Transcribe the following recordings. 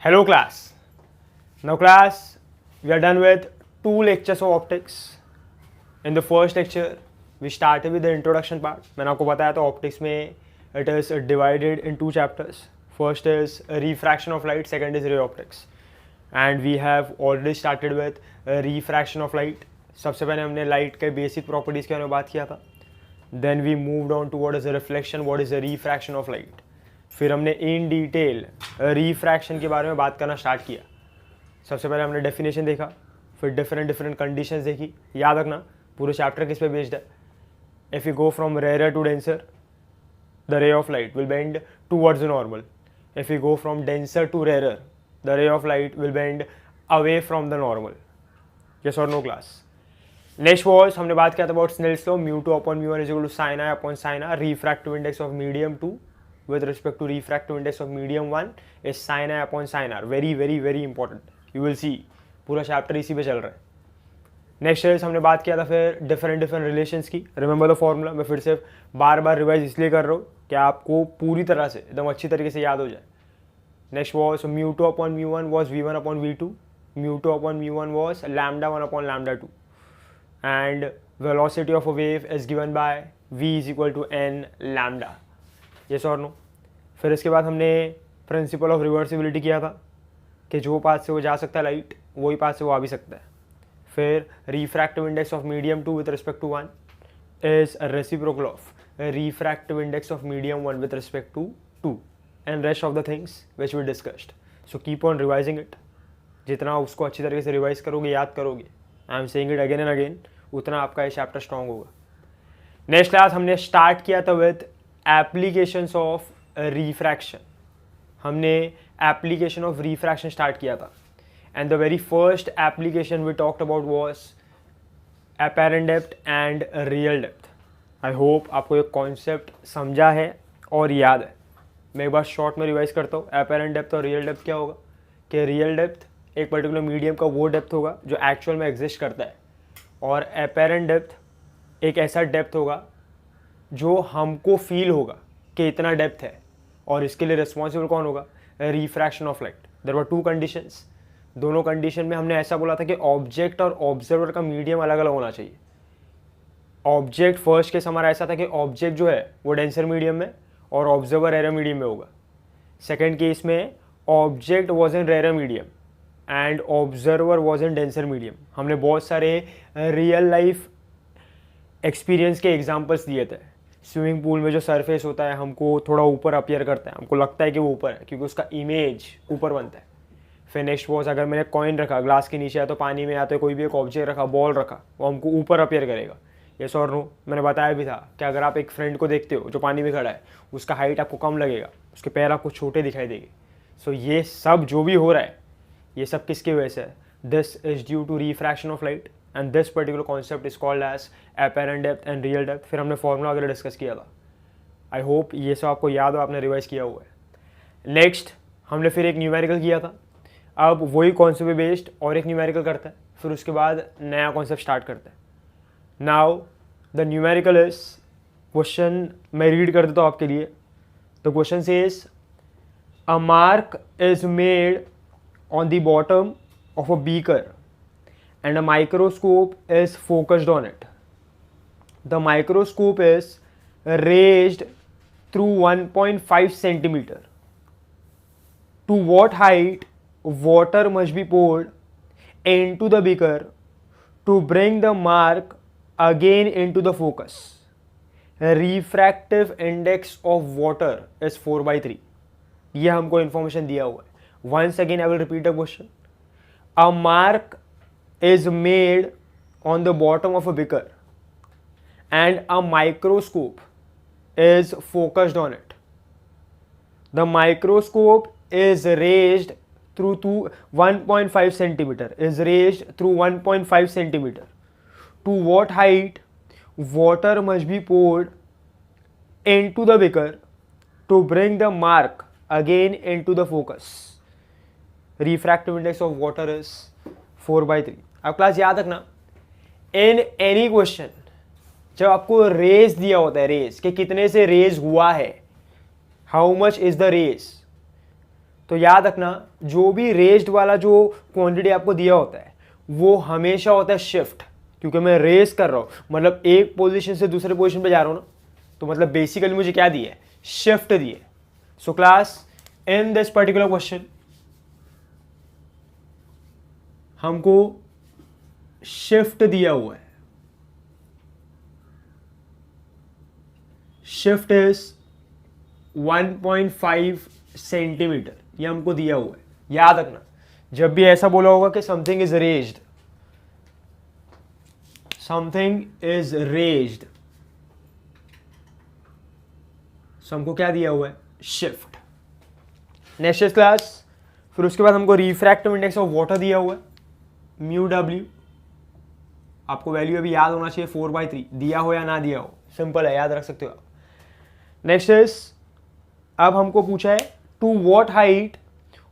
Hello class. Now class, we are done with 2 lectures of optics. In the first lecture, we started with the introduction part. मैंने आपको बताया था optics में it is divided in 2 chapters. First is refraction of light, second is ray optics. And we have already started with refraction of light. सबसे पहले हमने light के basic properties के बारे में बात किया था. Then we moved on to what is a reflection, what is a refraction of light. फिर हमने इन डिटेल रिफ्रैक्शन के बारे में बात करना स्टार्ट किया. सबसे पहले हमने डेफिनेशन देखा, फिर डिफरेंट कंडीशंस देखी. याद रखना पूरे चैप्टर किस पे बेस्ड है. If you go from rare to denser, the ray of light will bend towards the normal. If you go from denser to rare, the ray of light will bend away from the normal. Yes और no class. Next was हमने बात किया था about Snell's law, mu two upon mu one is equal to sine i upon sine r. Refractive index of medium 2 with respect to refractive index of medium 1 is sin I upon sin R. very important. You will see पूरा chapter इसी पे चल रहा है. Next is हमने बात किया था फिर डिफरेंट रिलेशंस की. Remember the formula. मैं फिर से बार रिवाइज इसलिए कर रहा हूँ कि आपको पूरी तरह से एकदम अच्छी तरीके से याद हो जाए. Next was mu two upon mu one was V1 upon V2. Mu two upon mu one was lambda 1 upon lambda 2. And velocity of a wave is given by V is equal to n lambda. Yes और no. फिर इसके बाद हमने principle of reversibility किया था कि जो path से वो जा सकता है लाइट, वही पाथ से वो आ भी सकता है. फिर refractive index of medium 2 with respect to 1 is reciprocal of refractive index of medium 1 with respect to 2 and rest of the things which we discussed. So keep on revising it. जितना उसको अच्छी तरीके से रिवाइज करोगे, याद करोगे, I am saying it again and again, उतना आपका ये चैप्टर स्ट्रॉन्ग होगा. नेक्स्ट क्लास हमने स्टार्ट किया था विद एप्लीकेशंस ऑफ रिफ्रैक्शन. हमने एप्लीकेशन ऑफ रिफ्रैक्शन स्टार्ट किया था. And the very first application we talked about was apparent depth and real depth. I hope आपको ये कॉन्सेप्ट समझा है और याद है. मैं एक बार शॉर्ट में रिवाइज करता हूँ. अपैरेंट डेप्थ और रियल डेप्थ क्या होगा कि रियल डेप्थ एक पर्टिकुलर मीडियम का वो डेप्थ होगा जो एक्चुअल में एग्जिस्ट करता है, और अपैरेंट डेप्थ एक ऐसा डेप्थ होगा जो हमको फील होगा कि इतना डेप्थ है, और इसके लिए रिस्पॉन्सिबल कौन होगा? Refraction of light. There were 2 conditions. दोनों कंडीशन में हमने ऐसा बोला था कि ऑब्जेक्ट और ऑब्जर्वर का मीडियम अलग अलग होना चाहिए. ऑब्जेक्ट फर्स्ट केस हमारा ऐसा था कि ऑब्जेक्ट जो है वो डेंसर मीडियम में और ऑब्जर्वर रेयर मीडियम में होगा. सेकेंड केस में object was in rare medium and observer was in denser medium. हमने बहुत सारे रियल लाइफ एक्सपीरियंस के एग्जाम्पल्स दिए थे. स्विमिंग पूल में जो सरफेस होता है हमको थोड़ा ऊपर अपीयर करता है, हमको लगता है कि वो ऊपर है क्योंकि उसका इमेज ऊपर बनता है. फिर नेक्स्ट वॉज अगर मैंने कॉइन रखा ग्लास के नीचे, या तो पानी में, या तो कोई भी एक ऑब्जेक्ट रखा, बॉल रखा, वो हमको ऊपर अपीयर करेगा. यस और नो. मैंने बताया भी था कि अगर आप एक फ्रेंड को देखते हो जो पानी में खड़ा है, उसका हाइट आपको कम लगेगा, उसके पैर आपको छोटे दिखाई देंगे. सो ये सब जो भी हो रहा है, ये सब किसकी वजह से है? This is due to refraction of light and this particular concept is called as apparent depth and real depth. फिर हमने फॉर्मूला वगैरह डिस्कस किया था. आई होप ये सब आपको याद हो, आपने रिवाइज किया हुआ है. नेक्स्ट हमने फिर एक न्यूमेरिकल किया था. अब वही कॉन्सेप्ट पे बेस्ड और एक न्यूमेरिकल करता है, फिर उसके बाद नया कॉन्सेप्ट स्टार्ट करता है. Now the numerical is, question मैं रीड कर देता हूँ आपके लिए. The question says a mark is made on the bottom of a beaker and a microscope is focused on it. The microscope is raised through 1.5 centimeter. To what height water must be poured into the beaker to bring the mark again into the focus? Refractive index of water is 4/3. ये हमको information दिया हुआ है. Once again I will repeat the question. A mark is made on the bottom of a beaker and a microscope is focused on it. The microscope is raised through 1.5 centimeter, is raised through 1.5 centimeter. To what height water must be poured into the beaker to bring the mark again into the focus? Refractive index of water is 4/3. अब class याद रखना, in any question जब आपको raise दिया होता है, raise कि कितने से रेज हुआ है, how much is the raise, तो याद रखना जो भी रेज्ड वाला जो क्वांटिटी आपको दिया होता है वो हमेशा होता है शिफ्ट, क्योंकि मैं रेज कर रहा हूँ मतलब एक पोजीशन से दूसरे पोजीशन पे जा रहा हूँ ना, तो मतलब बेसिकली मुझे क्या दिया है, शिफ्ट दिए। So class in this particular question हमको शिफ्ट दिया हुआ है, शिफ्ट इज 1.5 सेंटीमीटर, ये हमको दिया हुआ है। याद रखना जब भी ऐसा बोला होगा कि something is raised, something is raised, so हमको क्या दिया हुआ है, शिफ्ट। नेक्स्ट क्लास फिर उसके बाद हमको रिफ्रैक्टिव इंडेक्स ऑफ वाटर दिया हुआ है, म्यू डब्ल्यू, आपको वैल्यू अभी याद होना चाहिए 4/3, दिया हो या ना दिया हो, सिंपल है, याद रख सकते हो आप। नेक्स्ट इज अब हमको पूछा है to what height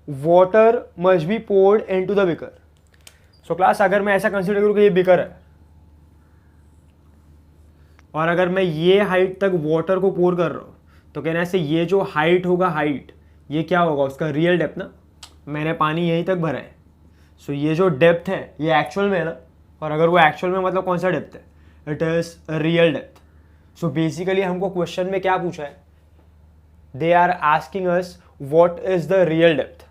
water must be poured into the beaker. So class अगर मैं ऐसा कंसीडर करूं कि ये बिकर है और अगर मैं ये हाइट तक वाटर को पोर कर रहा हूं, तो कहना से ये जो हाइट होगा, हाइट ये क्या होगा, उसका रियल डेप्थ ना, मैंने पानी यहीं तक भरा है, सो ये जो डेप्थ है ये एक्चुअल में है ना, और अगर वो एक्चुअल में मतलब कौन सा डेप्थ है, it is real depth. So basically हमको क्वेश्चन में क्या पूछा है, they are asking us what is the real depth,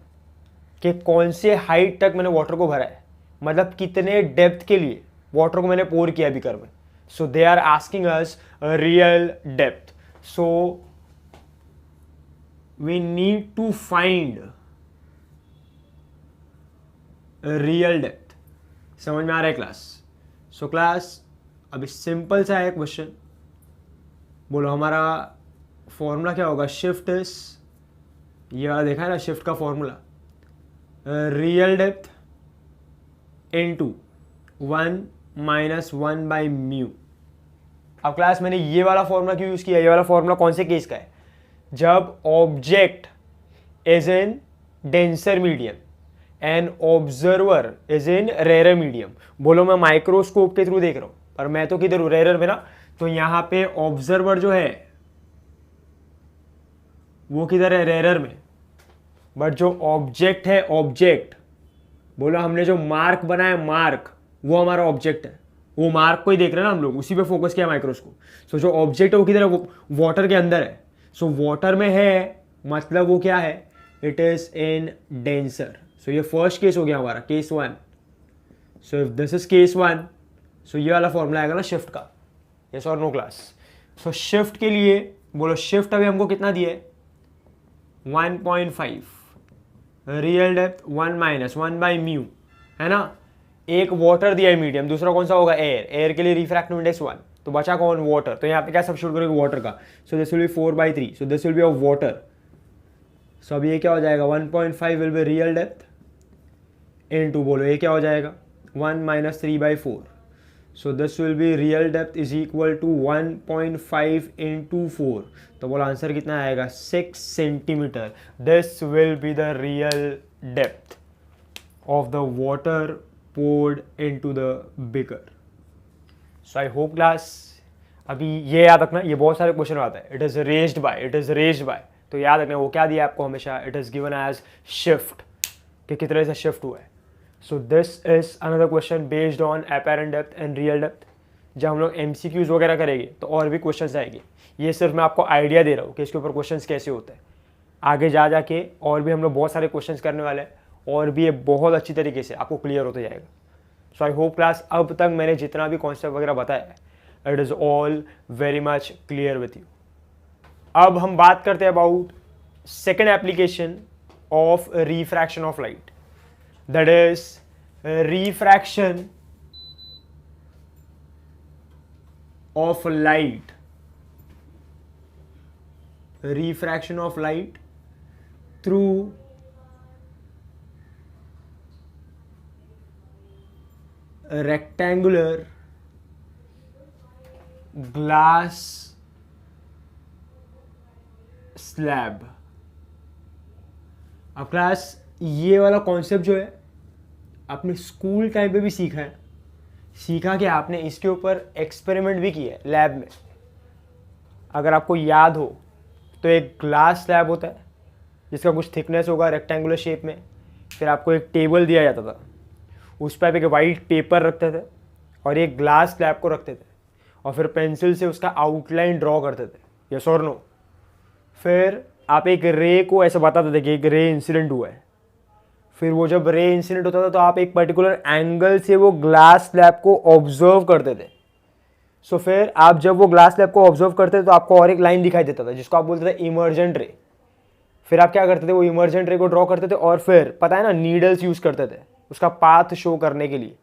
कि कौन से हाइट तक मैंने वाटर को भरा है, मतलब कितने डेप्थ के लिए वाटर को मैंने पोर किया बिकर में। So they are asking us real depth, so we need to find real depth. समझ में आ रहा है क्लास? सो क्लास अभी सिंपल सा है क्वेश्चन, बोलो हमारा फॉर्मूला क्या होगा, शिफ्ट इज, ये वाला देखा है ना शिफ्ट का फॉर्मूला, रियल डेप्थ इनटू 1 - 1/μ। अब क्लास मैंने ये वाला फॉर्मूला क्यों यूज किया, ये वाला फॉर्मूला कौन से केस का है, जब object is in denser medium and observer is in rare medium. बोलो मैं माइक्रोस्कोप के थ्रू देख रहा हूं, पर मैं तो किधर हूं, रेयर में ना, तो यहां पे ऑब्जर्वर जो है वो किधर है, रेयर में, बट जो ऑब्जेक्ट है, ऑब्जेक्ट बोलो हमने जो मार्क बनाया, मार्क वो हमारा ऑब्जेक्ट है, वो मार्क को ही देख रहे हैं ना हम लोग, उसी पे फोकस किया माइक्रोस्कोप। सो जो ऑब्जेक्ट है वो किधर है, वो वाटर के अंदर है। सो वाटर में है मतलब वो क्या है, इट इज इन डेंसर। सो ये फर्स्ट केस हो गया हमारा, case 1। So if this is case 1, सो ये वाला फॉर्मूला आएगा ना शिफ्ट का, यस और नो क्लास। सो शिफ्ट के लिए बोलो, शिफ्ट अभी हमको कितना दिया है, 1.5, रियल डेप्थ 1 - 1/μ, है ना। एक वाटर दिया है मीडियम, दूसरा कौन सा होगा, एयर, एयर के लिए रिफ्रैक्टिव इंडेक्स 1, तो बचा कौन, वाटर, तो यहाँ पे क्या सब्स्टिट्यूट करोगे, वाटर का। So this will be 4/3, so this will be of water. So अब ये क्या हो जाएगा, 1.5 will be real depth into, बोलो ये क्या हो जाएगा, 1 - 3/4। So this will be real depth is equal to 1.5 × 4, तो बोलो आंसर कितना आएगा, 6 centimetre. This will be the real depth of the water poured into the beaker. So I hope class, अभी ये याद रखना, ये बहुत सारे क्वेश्चन आता है, it is raised by, it is raised by, तो याद रखना वो क्या दिया आपको हमेशा, it is given as shift, कि कितने से शिफ्ट हुआ है। So this is another question based on apparent depth and real depth. जब हम लोग MCQs वगैरह करेंगे तो और भी क्वेश्चन आएंगे, ये सिर्फ मैं आपको आइडिया दे रहा हूँ कि इसके ऊपर क्वेश्चन कैसे होते हैं। आगे जा जाके और भी हम लोग बहुत सारे क्वेश्चन करने वाले हैं, और भी ये बहुत अच्छी तरीके से आपको क्लियर होता जाएगा। सो आई होप क्लास अब तक मैंने जितना भी कॉन्सेप्ट वगैरह बताया है, it is all very much clear with you. अब हम बात करते हैं about second application of refraction of light, that is refraction of light, refraction of light through rectangular glass slab। अब क्लास ये वाला कॉन्सेप्ट जो है आपने स्कूल टाइम पे भी सीखा है, सीखा कि आपने इसके ऊपर एक्सपेरिमेंट भी किया है लैब में। अगर आपको याद हो तो एक ग्लास स्लैब होता है जिसका कुछ थिकनेस होगा रेक्टेंगुलर शेप में। फिर आपको एक टेबल दिया जाता था, उस पर आप एक वाइट पेपर रखते थे और एक ग्लास स्लैब को रखते थे और फिर पेंसिल से उसका आउटलाइन ड्रॉ करते थे, यस और नो। फिर आप एक रे को ऐसे बताते थे कि एक रे इंसिडेंट हुआ है। फिर वो जब रे इंसिडेंट होता था तो आप एक पर्टिकुलर एंगल से वो ग्लास स्लैब को ऑब्जर्व करते थे। सो फिर आप जब वो ग्लास स्लैब को ऑब्जर्व करते थे तो आपको और एक लाइन दिखाई देता था जिसको आप बोलते थे इमर्जेंट रे। फिर आप क्या करते थे, वो इमर्जेंट रे को ड्रॉ करते थे और फिर पता है ना नीडल्स यूज करते थे उसका पाथ शो करने के लिए।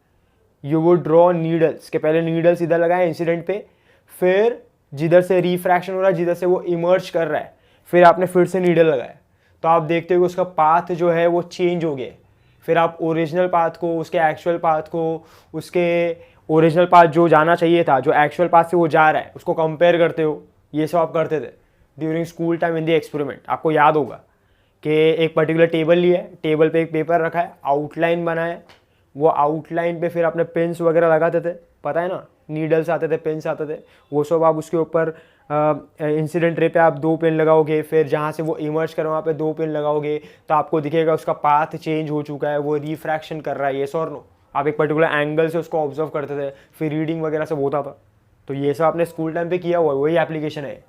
यू वुड ड्रॉ नीडल्स के पहले नीडल्स इधर लगाए इंसिडेंट पे, फिर जिधर से रिफ्रैक्शन हो रहा है, जिधर से वो इमर्ज कर रहा है, फिर आपने फिर से नीडल लगाया तो आप देखते हो कि उसका पाथ जो है वो चेंज हो गया। फिर आप ओरिजिनल पाथ को, उसके एक्चुअल पाथ को, उसके ओरिजिनल पाथ जो जाना चाहिए था, जो एक्चुअल पाथ से वो जा रहा है, उसको कंपेयर करते हो। ये सब आप करते थे during school time in the experiment. आपको याद होगा कि एक पर्टिकुलर टेबल लिया है, टेबल पे एक पेपर रखा है, आउटलाइन बनाया, वो आउटलाइन पे फिर आपने पिन्स वगैरह लगाते थे, पता है ना, नीडल्स आते थे, पिन्स आते थे, वो सब आप उसके ऊपर इंसिडेंट रे पे आप 2 पिन लगाओगे, फिर जहाँ से वो इमर्ज कर वहाँ पे 2 पिन लगाओगे तो आपको दिखेगा उसका पाथ चेंज हो चुका है, वो रिफ्रैक्शन कर रहा है, येस और नो। आप एक पर्टिकुलर एंगल से उसको ऑब्जर्व करते थे, फिर रीडिंग वगैरह सब होता था। तो ये सब आपने स्कूल टाइम पे किया हुआ है, वही एप्लीकेशन है।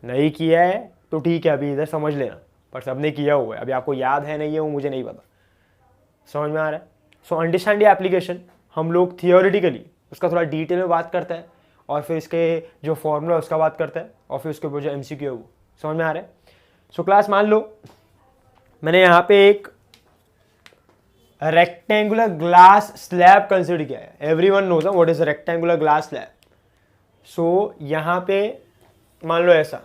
नहीं किया है तो ठीक है, अभी इधर समझ लेना, पर सबने किया हुआ है। अभी आपको याद है नहीं है वो मुझे नहीं पता, समझ में आ रहा है। सो अंडरस्टैंड ये एप्लीकेशन। हम लोग थियोरिटिकली उसका थोड़ा डिटेल में बात करते हैं और फिर इसके जो फॉर्मूला उसका बात करते हैं और फिर उसके ऊपर जो एमसीक्यू है वो, समझ में आ रहा है। सो क्लास मान लो मैंने यहाँ पे एक रेक्टेंगुलर ग्लास स्लैब कंसिडर किया है। Everyone knows what is rectangular glass slab. So यहाँ पे मान लो ऐसा,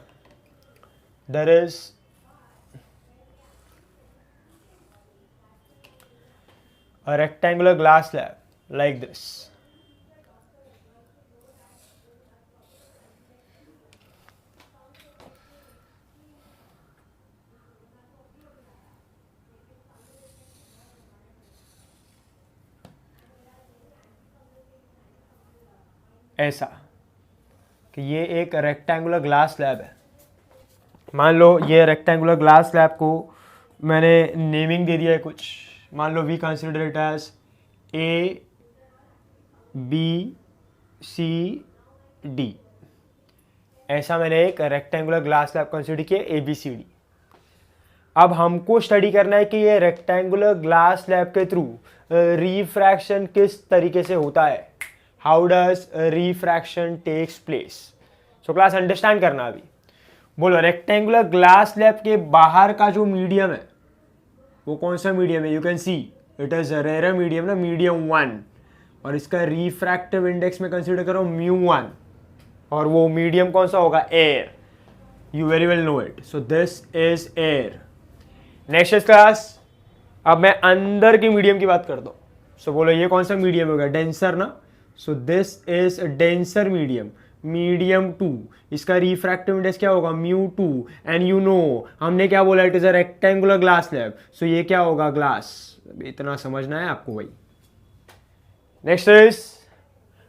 there is a rectangular glass slab like this. ऐसा कि ये एक रेक्टेंगुलर ग्लास स्लैब है। मान लो ये रेक्टेंगुलर ग्लास स्लैब को मैंने नेमिंग दे दिया है कुछ, मान लो we consider it as A B C D. ऐसा मैंने एक रेक्टेंगुलर ग्लास स्लैब कंसिडर किया ए बी सी डी। अब हमको स्टडी करना है कि ये रेक्टेंगुलर ग्लास स्लैब के थ्रू रिफ्रैक्शन किस तरीके से होता है, how does refraction takes place. So class understand करना। अभी बोलो रेक्टेंगुलर ग्लास स्लैब के बाहर का जो मीडियम है वो कौन सा मीडियम है, you can see it is rare medium ना, मीडियम 1, और इसका रिफ्रैक्टिव इंडेक्स में कंसीडर करो μ1, और वो मीडियम कौन सा होगा, air. You very well know it, so this is air. Next class अब मैं अंदर के मीडियम की बात करता हूँ। सो बोलो ये कौन सा मीडियम होगा, डेंसर ना। सो this is denser medium, medium 2। इसका रिफ्रैक्टिव इंडेक्स क्या होगा, μ2, एंड यू नो हमने क्या बोला, it is a rectangular glass slab. So ये क्या होगा, ग्लास। इतना समझना है आपको भाई। नेक्स्ट इज,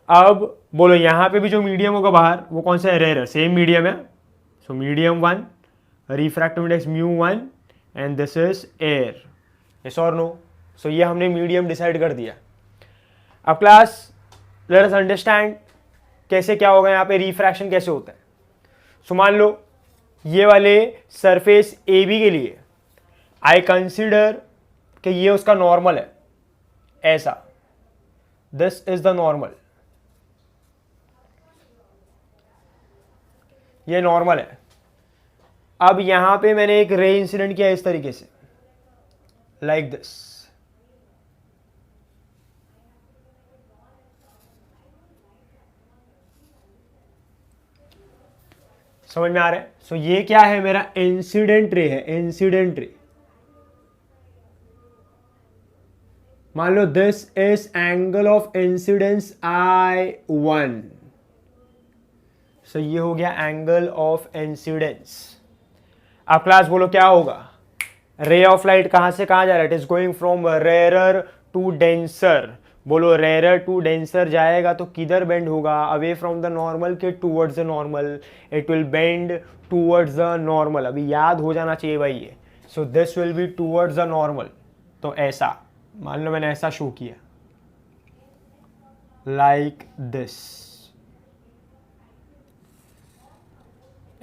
अब बोलो यहाँ पे भी जो मीडियम होगा बाहर वो कौन सा है, रेयर, सेम मीडियम है। So medium 1, refractive index μ1, and this is air, yes और नो। सो ये हमने मीडियम डिसाइड कर दिया। अब क्लास लेट अस अंडरस्टैंड कैसे क्या होगा, यहाँ पे रिफ्रैक्शन कैसे होता है। सो मान लो ये वाले सरफेस ए बी के लिए आई कंसिडर कि ये उसका नॉर्मल है, ऐसा, दिस इज द नॉर्मल, ये नॉर्मल है। अब यहां पे मैंने एक रे इंसिडेंट किया इस तरीके से, लाइक दिस। समझ में आ रहा है। सो ये क्या है, मेरा इंसिडेंट रे है, इंसिडेंट रे। मान लो this is angle of incidence I1। So ये हो गया एंगल ऑफ इंसिडेंस। अब क्लास बोलो क्या होगा, रे ऑफ लाइट कहां से कहां जा रहा है, it is going from rare to denser. बोलो रेयर टू डेंसर जाएगा तो किधर बेंड होगा, अवे फ्रॉम द नॉर्मल के towards the normal, it will bend towards the normal. अभी याद हो जाना चाहिए भाई ये। So this will be towards the normal. तो ऐसा मान लो मैंने ऐसा शो किया, लाइक दिस,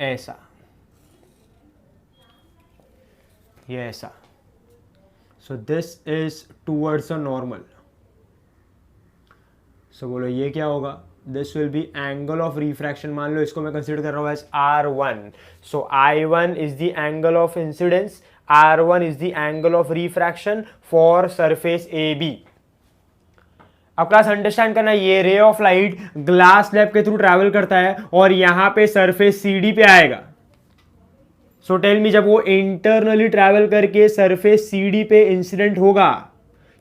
ऐसा, ये ऐसा. So this is towards the normal. So बोलो ये क्या होगा, this will be angle of refraction. मान लो इसको मैं कंसिडर कर रहा हूँ as R1. So I1 is the angle of incidence, R1 is the angle of refraction for surface AB. अब क्लास अंडरस्टैंड करना, ये ray of light glass slab के थ्रू ट्रैवल करता है और यहां पे सरफेस CD पे आएगा. सो टेल मी, जब वो इंटरनली ट्रैवल करके सरफेस CD पे इंसिडेंट होगा,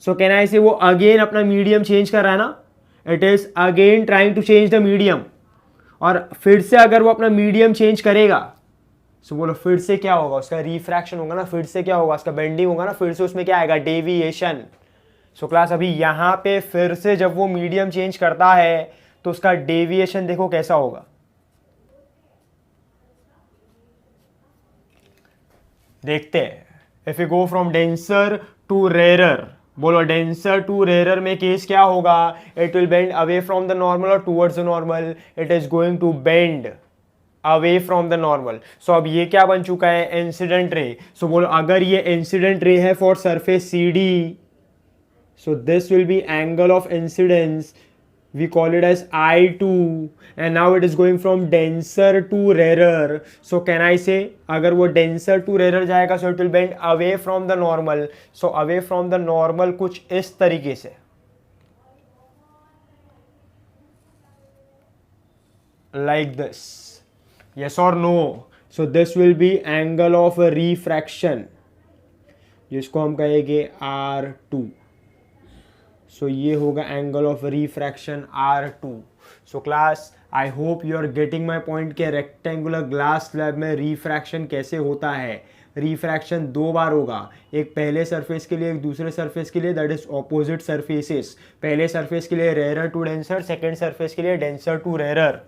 सो कैन आई से वो अगेन अपना मीडियम चेंज कर रहा है ना. It is again trying to change the medium. और फिर से अगर वो अपना मीडियम चेंज करेगा, सो बोलो फिर से क्या होगा, उसका रिफ्रैक्शन होगा ना, फिर से क्या होगा, उसका बेंडिंग होगा ना, फिर से उसमें क्या आएगा, डेविएशन. सो क्लास अभी यहां पे फिर से जब वो मीडियम चेंज करता है तो उसका डेविएशन देखो कैसा होगा. देखते हैं. If you go from denser to rarer, बोलो डेंसर टू रेरर में केस क्या होगा, it will bend away from the normal और towards the normal. It is going to bend away from the normal. So अब ये क्या बन चुका है, इंसिडेंट रे. सो बोलो अगर ये इंसिडेंट रे है for surface CD, so this will be angle of incidence, we call it as I2, and now it is going from denser to rarer. So can I say अगर वो denser to rarer जाएगा, so it will bend away from the normal. So away from the normal कुछ इस तरीके से, like this. Yes or no? So this will be angle of refraction, जिसको हम कहेंगे R2. सो ये होगा angle of refraction R2. So class I hope you are getting my point के रेक्टेंगुलर ग्लास स्लैब में रिफ्रैक्शन कैसे होता है. रिफ्रैक्शन दो बार होगा, एक पहले सरफेस के लिए, एक दूसरे सरफेस के लिए, दैट इज ऑपोजिट सरफेसेस. पहले सरफेस के लिए rarer to denser, second surface के लिए डेंसर टू रेरर.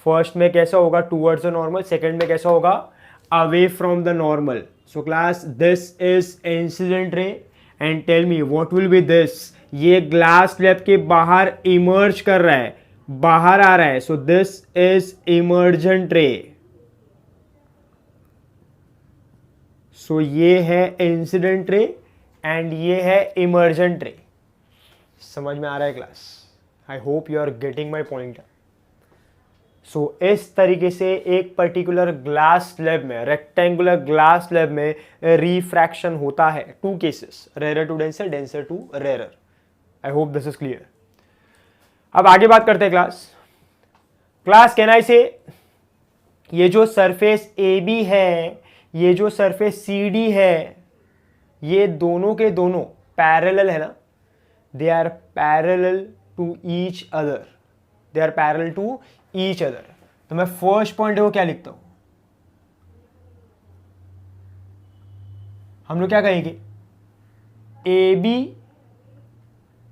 फर्स्ट में कैसा होगा, टूवर्ड्स द नॉर्मल, सेकेंड में कैसा होगा, away from the normal. So class this is incident ray. And tell me what will be this, ये ग्लास स्लैब के बाहर इमर्ज कर रहा है, बाहर आ रहा है. सो दिस इज इमर्जेंट रे. सो ये है इंसिडेंट रे एंड ये है इमर्जेंट रे. समझ में आ रहा है class? I hope you are getting my point. So इस तरीके से एक पर्टिकुलर ग्लास स्लैब में, रेक्टेंगुलर ग्लास स्लैब में रिफ्रैक्शन होता है. Two cases, rarer to denser, denser to rarer. I hope this is clear. अब आगे बात करते हैं क्लास कैन आई से, ये जो सरफेस AB है, ये जो सरफेस CD है, ये दोनों के दोनों पैरेलल है ना, they are parallel to each other, they are parallel to each other. तो मैं फर्स्ट पॉइंट है वो क्या लिखता हूं, हम लोग क्या कहेंगे, AB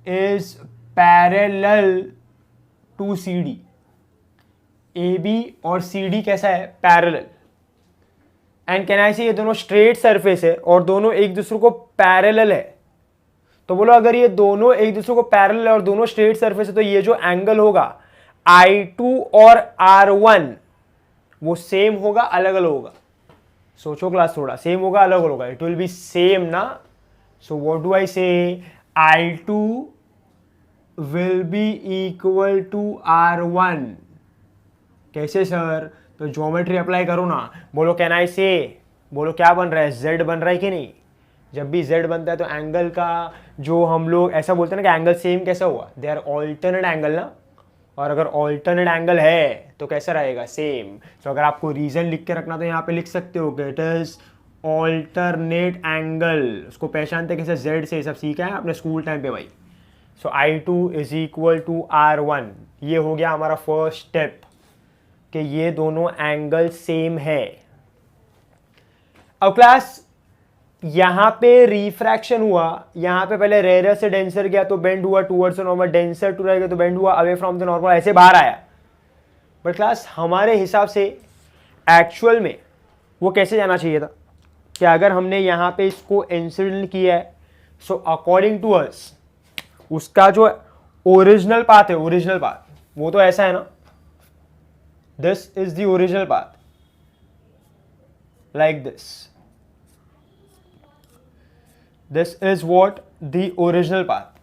is parallel to CD. AB और CD कैसा है, पैरेलल. एंड कैन आई से ये दोनों स्ट्रेट सरफेस है और दोनों एक दूसरे को पैरेलल है. तो बोलो अगर ये दोनों एक दूसरे को पैरेलल है और दोनों स्ट्रेट सरफेस है, तो ये जो एंगल होगा I2 और R1 वो सेम होगा, अलग अलग होगा. सोचो क्लास, थोड़ा सेम होगा, अलग अलग होगा, इट विल बी सेम ना. सो व्हाट डू आई से, I2 will be equal to R1. कैसे सर, तो ज्योमेट्री अप्लाई करो ना. बोलो कैन आई से, बोलो क्या बन रहा है, Z बन रहा है कि नहीं. जब भी Z बनता है तो एंगल का जो हम लोग ऐसा बोलते हैं ना कि एंगल सेम कैसा हुआ, दे आर ऑल्टरनेट एंगल ना. और अगर ऑल्टरनेट एंगल है तो कैसा रहेगा, सेम. तो अगर आपको रीजन लिख के रखना तो यहाँ पे लिख सकते हो कि इट इज ऑल्टरनेट एंगल. उसको पहचानते कैसे, Z से, सब सीखा है आपने स्कूल टाइम पे भाई. So I2 is equal to R1. ये हो गया हमारा फर्स्ट स्टेप कि ये दोनों एंगल सेम है. अब क्लास यहां पे रिफ्रैक्शन हुआ, यहां पे पहले रेरर से डेंसर गया तो बेंड हुआ towards the normal, denser to rarer गया तो बेंड हुआ अवे फ्रॉम द नॉर्मल, ऐसे बाहर आया. बट क्लास हमारे हिसाब से एक्चुअल में वो कैसे जाना चाहिए था, कि अगर हमने यहाँ पे इसको इंसिडेंट किया है, सो अकॉर्डिंग टू अस उसका जो ओरिजिनल पाथ है, ओरिजिनल पाथ वो तो ऐसा है ना, this is the original path like this is what the original path.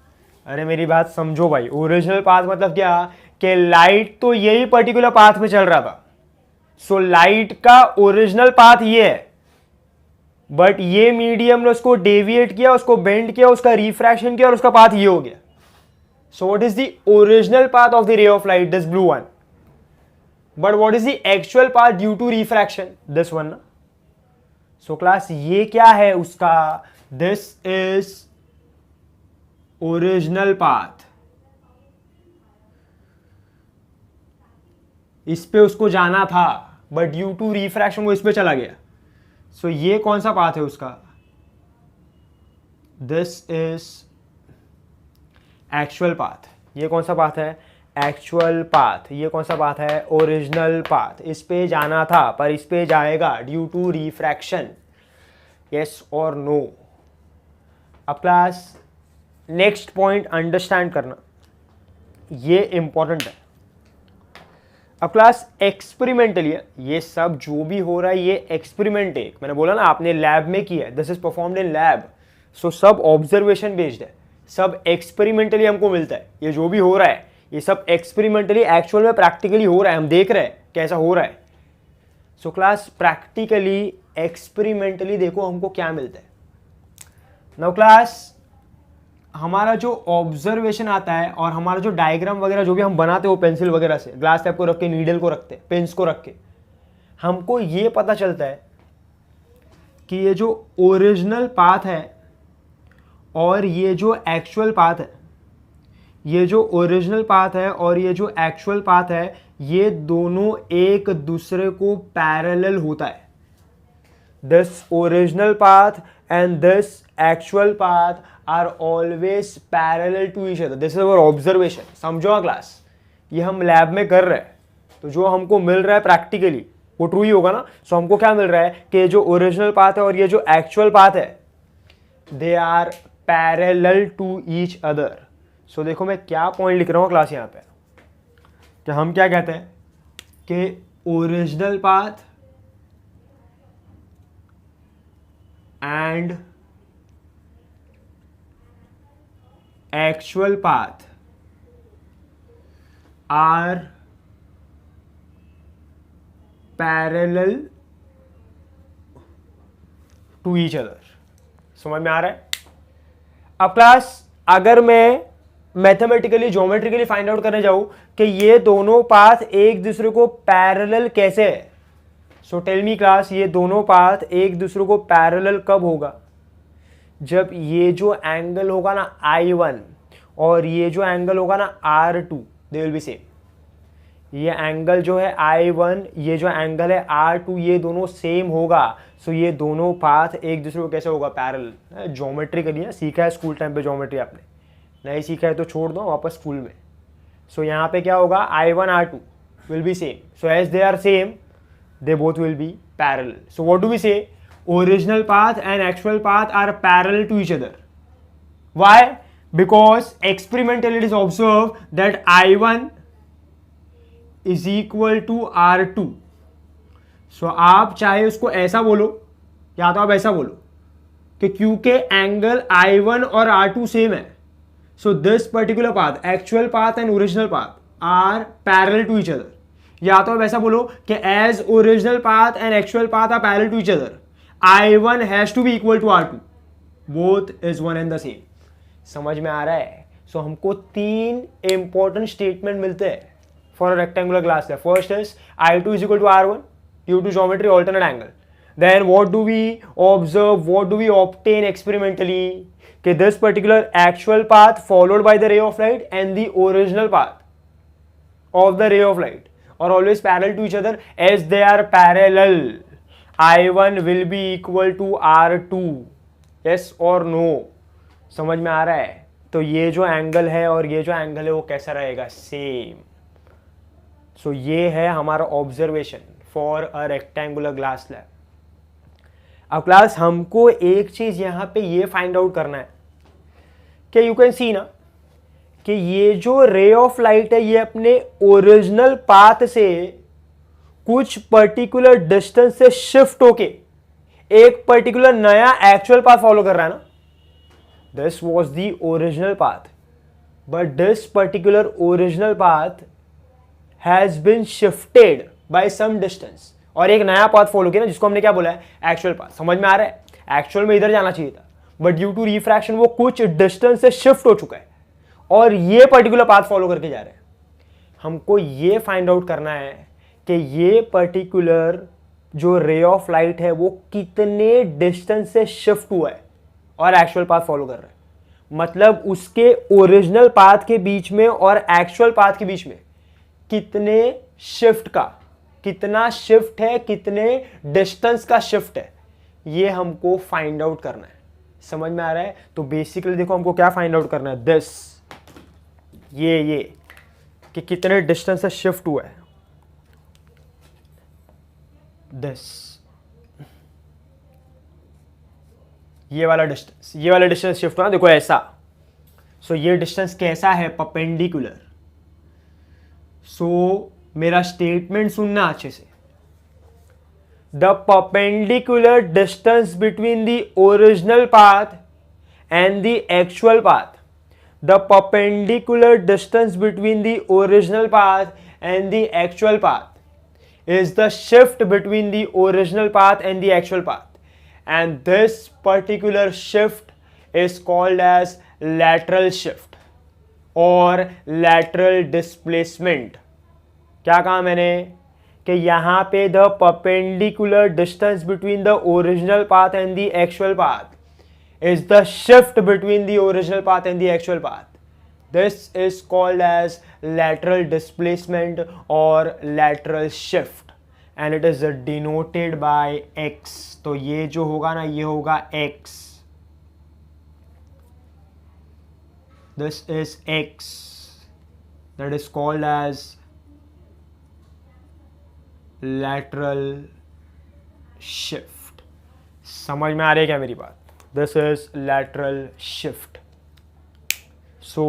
अरे मेरी बात समझो भाई, ओरिजिनल पाथ मतलब क्या कि लाइट तो यही पर्टिकुलर पाथ में चल रहा था, सो लाइट का ओरिजिनल पाथ ये है, बट ये मीडियम ने उसको डेविएट किया, उसको बेंड किया, उसका रिफ्रैक्शन किया और उसका पाथ ये हो गया। So what is the original path of the ray of light, this blue one, but what is the actual path due to refraction, this one ना। सो क्लास ये क्या है उसका, दिस इज ओरिजिनल पाथ, इस पे उसको जाना था बट ड्यू टू रिफ्रैक्शन वो इस पे चला गया। सो ये कौन सा पाथ है उसका, दिस इज एक्चुअल पाथ। ये कौन सा पाथ है, एक्चुअल पाथ। ये कौन सा पाथ है, ओरिजिनल पाथ। इस पे जाना था पर इस पे जाएगा ड्यू टू रिफ्रैक्शन, यस और नो। अब क्लास नेक्स्ट पॉइंट अंडरस्टैंड करना, ये इंपॉर्टेंट है। अब क्लास एक्सपेरिमेंटली ये सब जो भी हो रहा है ये एक्सपेरिमेंट है, मैंने बोला ना आपने लैब में किया है, this is performed in lab, so सब ऑब्जर्वेशन बेस्ड है, सब एक्सपेरिमेंटली हमको मिलता है। ये जो भी हो रहा है ये सब एक्सपेरिमेंटली एक्चुअल में प्रैक्टिकली हो रहा है, हम देख रहे हैं कैसा हो रहा है। सो क्लास प्रैक्टिकली एक्सपेरिमेंटली देखो हमको क्या मिलता है। नाउ क्लास हमारा जो ऑब्जर्वेशन आता है और हमारा जो डायग्राम वगैरह जो भी हम बनाते हो पेंसिल वगैरह से, ग्लास टैप को रख के, नीडल को रखते, पेन्स को रख के, हमको ये पता चलता है कि ये जो ओरिजिनल पाथ है और ये जो एक्चुअल पाथ है, ये जो ओरिजिनल पाथ है और ये जो एक्चुअल पाथ है, ये दोनों एक दूसरे को पैरेलल होता है। This original path and this actual path are always parallel to each other, this is our observation. समझो क्लास, ये हम लैब में कर रहे हैं तो जो हमको मिल रहा है प्रैक्टिकली वो ट्रू ही होगा ना। सो हमको क्या मिल रहा है कि जो ओरिजिनल पाथ है और ये जो एक्चुअल पाथ है they are parallel to each other. So देखो मैं क्या पॉइंट लिख रहा हूँ क्लास यहाँ पे, कि हम क्या कहते हैं कि original path and actual path are parallel to each other। समझ में आ रहा है। अब क्लास अगर मैं मैथमेटिकली ज्योमेट्रिकली फाइंड आउट करने जाऊं कि ये दोनों पाथ एक दूसरे को पैरेलल कैसे है, सो टेल मी क्लास, ये दोनों पाथ एक दूसरे को पैरेलल कब होगा, जब ये जो एंगल होगा ना I1 और ये जो एंगल होगा ना R2 they will be same. ये एंगल जो है I1, ये जो एंगल है R2, ये दोनों सेम होगा। सो ये दोनों पाथ एक दूसरे को कैसे होगा, पैरेलल। ज्योमेट्री करिए, सीखा है स्कूल टाइम पे ज्योमेट्री, आपने नहीं सीखा है तो छोड़ दो वापस स्कूल में। सो यहाँ पे क्या होगा, I1 R2 will be same, so as they are same they both will be parallel. So what do we say, original path and actual path are parallel to each other. Why? Because experimentally it is observed that I1 is equal to R2. So आप चाहे उसको ऐसा बोलो या तो आप ऐसा बोलो कि क्योंकि एंगल I1 और R2 सेम है, so this particular path, actual path and original path are parallel to each other. या तो आप ऐसा बोलो कि as original path and actual path are parallel to each other, I1 has to be equal to R2, both is one and the same. समझ में आ रहा है। सो हमको तीन इंपॉर्टेंट स्टेटमेंट मिलते हैं for a rectangular glass slab. First is I2 is equal to R1 due to geometry alternate angle. Then what do we observe, what do we obtain experimentally, कि this particular actual path followed by the ray of light and the original path of the ray of light are always parallel to each other. As they are parallel, I1 will be equal to R2, yes or no। समझ में आ रहा है। तो ये जो angle है और ये जो एंगल है वो कैसा रहेगा, सेम। सो ये है हमारा observation for a rectangular glass slab. अब क्लास हमको एक चीज यहां पे ये फाइंड आउट करना है कि यू कैन सी ना कि ये जो रे ऑफ लाइट है ये अपने ओरिजिनल पाथ से कुछ पर्टिकुलर डिस्टेंस से शिफ्ट होके एक पर्टिकुलर नया एक्चुअल पाथ फॉलो कर रहा है ना. This was the original path, but this particular original path has been shifted by some distance और एक नया पाथ फॉलो किया ना, जिसको हमने क्या बोला है, एक्चुअल पाथ. समझ में आ रहा है? एक्चुअल में इधर जाना चाहिए था, बट ड्यू टू रिफ्रैक्शन वो कुछ डिस्टेंस से शिफ्ट हो चुका है और ये पर्टिकुलर पाथ फॉलो करके जा रहे हैं. हमको ये फाइंड आउट करना है कि ये पर्टिकुलर जो रे ऑफ लाइट है वो कितने डिस्टेंस से शिफ्ट हुआ है और एक्चुअल पाथ फॉलो कर रहा है. मतलब उसके ओरिजिनल पाथ के बीच में और एक्चुअल पाथ के बीच में कितने शिफ्ट का, कितना शिफ्ट है, कितने डिस्टेंस का शिफ्ट है, ये हमको फाइंड आउट करना है. समझ में आ रहा है? तो बेसिकली देखो हमको क्या फाइंड आउट करना है, दिस ये कि कितने डिस्टेंस से शिफ्ट हुआ है. दिस ये वाला डिस्टेंस शिफ्ट हुआ, देखो ऐसा. सो ये डिस्टेंस कैसा है, परपेंडिकुलर. सो मेरा स्टेटमेंट सुनना अच्छे से. The perpendicular distance between the original path and the actual path. The perpendicular distance between the original path and the actual path is the shift between the original path and the actual path, and this particular shift is called as lateral shift or lateral displacement. क्या कहा मैंने कि यहाँ पे the perpendicular distance between the original path and the actual path is the shift between the original path and the actual path. This is called as lateral displacement or lateral shift and it is denoted by x. तो ये जो होगा ना, ये होगा x. This is x. That is called as lateral shift. समझ में आ रही है क्या मेरी बात? This is lateral shift. सो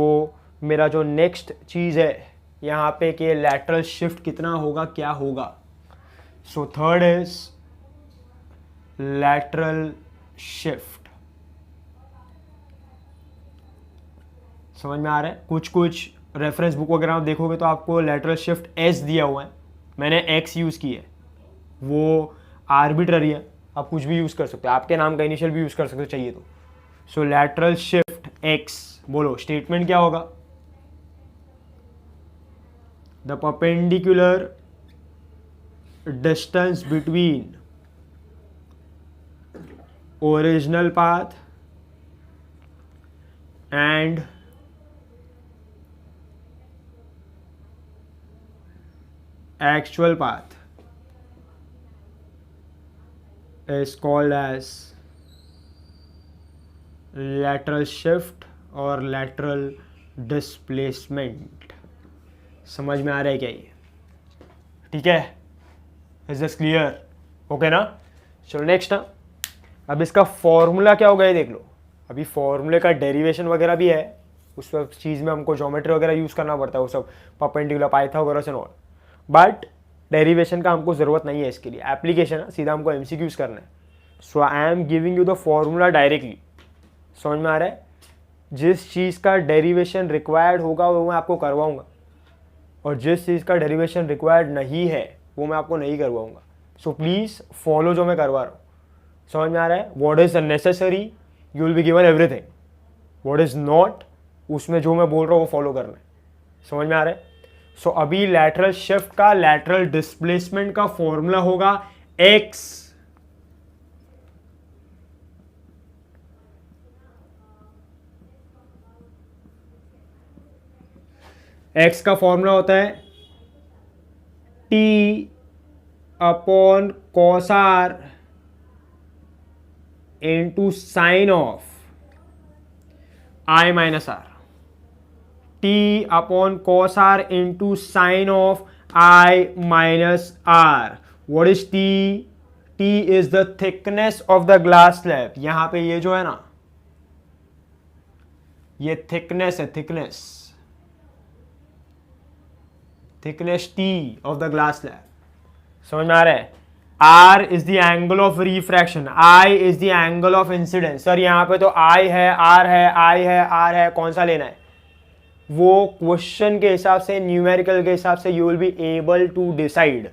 मेरा जो नेक्स्ट चीज़ है यहाँ पे कि लैटरल शिफ्ट कितना होगा, क्या होगा. So third is lateral shift. समझ में आ रहा है? कुछ रेफरेंस बुक वगैरह आप देखोगे तो आपको लैटरल शिफ्ट एस दिया हुआ है, मैंने एक्स यूज़ की है. वो आर्बिट्ररी है, आप कुछ भी यूज़ कर सकते हो, आपके नाम का इनिशियल भी यूज़ कर सकते हो चाहिए तो. So lateral shift x. बोलो स्टेटमेंट क्या होगा? The perpendicular distance between original path and actual path is called as lateral shift और lateral displacement. समझ में आ रहा है क्या ये? ठीक है, इज दिस क्लियर? ओके ना? चलो नेक्स्ट ना. अब इसका फॉर्मूला क्या होगा ये देख लो. अभी फॉर्मूले का डेरिवेशन वगैरह भी है, उस सब चीज़ में हमको ज्योमेट्री वगैरह यूज़ करना पड़ता है, वो सब perpendicular, Pythagoras and all. But derivation का हमको ज़रूरत नहीं है इसके लिए. एप्लीकेशन है, सीधा हमको MCQs करना है. So I am giving you the formula directly. समझ में आ रहा है? जिस चीज़ का डेरिवेशन रिक्वायर्ड होगा वो मैं आपको करवाऊंगा, और जिस चीज़ का डेरिवेशन रिक्वायर्ड नहीं है वो मैं आपको नहीं करवाऊंगा. सो प्लीज़ फॉलो जो मैं करवा रहा हूँ. समझ में आ रहा है? What is necessary you will be given everything, what is not उसमें जो मैं बोल रहा हूँ वो फॉलो करना है. समझ में आ रहा है? सो अभी लैटरल शिफ्ट का, लैटरल डिस्प्लेसमेंट का फॉर्मूला होगा x. x का फॉर्मूला होता है t upon cos r into sine of i minus r. t upon cos r into sine of i minus r. What is t? T is the thickness of the glass slab. यहां पे ये जो है ना, ये thickness है, thickness T of the glass slab. समझ में आ रहा है? R is the angle of refraction, I is the angle of incidence. Sir यहाँ पे तो I है, R है, I है, R है, कौन सा लेना है? वो क्वेश्चन के हिसाब से, न्यूमेरिकल के हिसाब से you will be able to decide.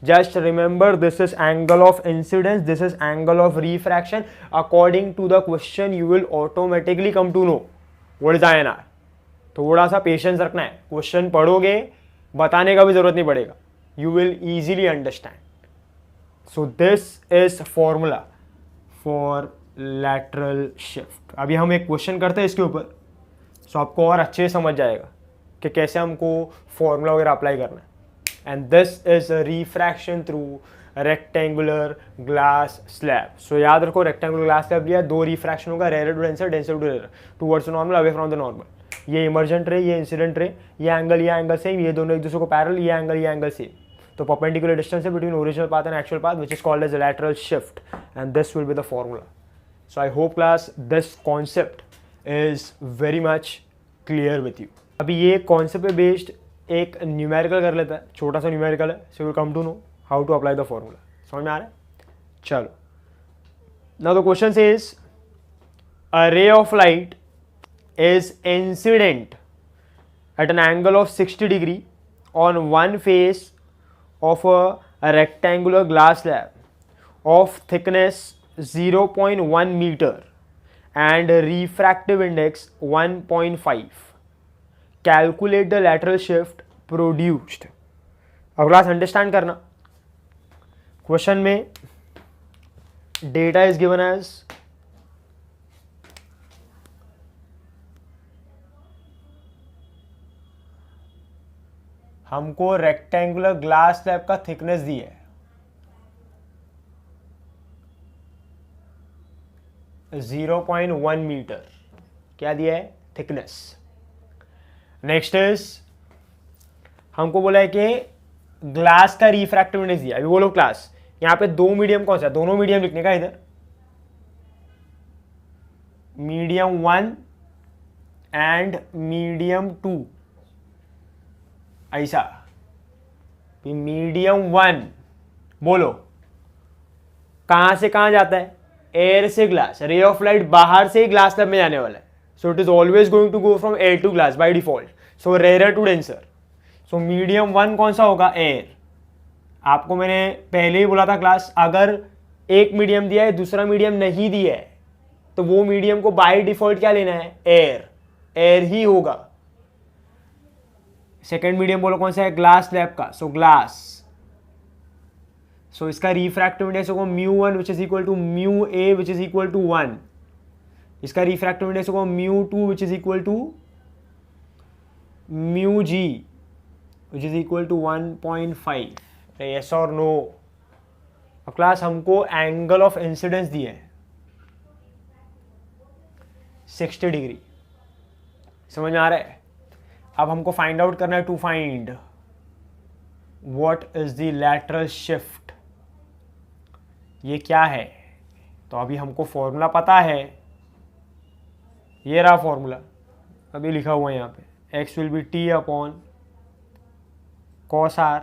Just remember, this is angle of incidence, this is angle of refraction. According to the question, you will automatically come to know what is INR. थोड़ा सा patience रखना है, question पढ़ोगे, बताने का भी जरूरत नहीं पड़ेगा, you will easily understand. So this is formula for lateral shift. अभी हम एक क्वेश्चन करते हैं इसके ऊपर, so आपको और अच्छे से समझ जाएगा कि कैसे हमको फॉर्मूला वगैरह अप्लाई करना है। And this is a refraction through rectangular glass slab. So याद रखो, rectangular glass slab लिया, दो refraction होगा, rarer to denser, denser to rarer, towards the normal, away from the normal. ये emergent ray, ये incident ray, ये angle same, ये दोनों एक दूसरे को parallel, ये angle same. तो perpendicular distance है between original path and actual path, which is called as a lateral shift, and this will be the formula. So I hope class this concept is very much clear with you. अभी ये concept पे based एक numerical कर लेता है, छोटा सा numerical है, so you will come to know how to apply the formula. समझ में आ रहा है? चलो, now the question says a ray of light is incident at an angle of 60 degree on one face of a rectangular glass slab of thickness 0.1 metre and refractive index 1.5. Calculate the lateral shift produced. अब class understand करना, question में data is given as हमको rectangular glass slab का thickness दी है 0.1 metre. क्या दिया है? Thickness. Next is हमको बोला है कि ग्लास का रिफ्रैक्टिव इंडेक्स दिया। अभी बोलो क्लास, यहां पे दो मीडियम कौन सा है? दोनों मीडियम लिखने का, इधर मीडियम 1 एंड मीडियम 2, ऐसा। मीडियम 1 बोलो कहां से कहां जाता है? एयर से ग्लास। रे ऑफ लाइट बाहर से ही ग्लास स्लैब में जाने वाला है, so it is always going to go from air to glass by default, so rarer to denser. so medium 1 कौन सा होगा? एयर। आपको मैंने पहले ही बोला था क्लास, अगर एक मीडियम दिया है दूसरा मीडियम नहीं दिया है तो वो मीडियम को बाय डिफॉल्ट क्या लेना है? एयर, एयर ही होगा। सेकेंड मीडियम बोलो कौन सा है? ग्लास स्लैब का, सो ग्लास। सो इसका रिफ्रैक्टिव इंडेक्स होगा μ1 which is equal to μa which is equal to 1। इसका रिफ्रैक्टिव इंडेक्स होगा μ2 which is equal to μg which is equal to 1.5। Yes और नो? अब क्लास हमको एंगल ऑफ इंसिडेंस दिए है 60 डिग्री। समझ में आ रहा है? अब हमको फाइंड आउट करना है, to find what is the lateral shift. ये क्या है? तो अभी हमको फॉर्मूला पता है, ये रहा फॉर्मूला, अभी लिखा हुआ है यहाँ पे, x will be t upon cos r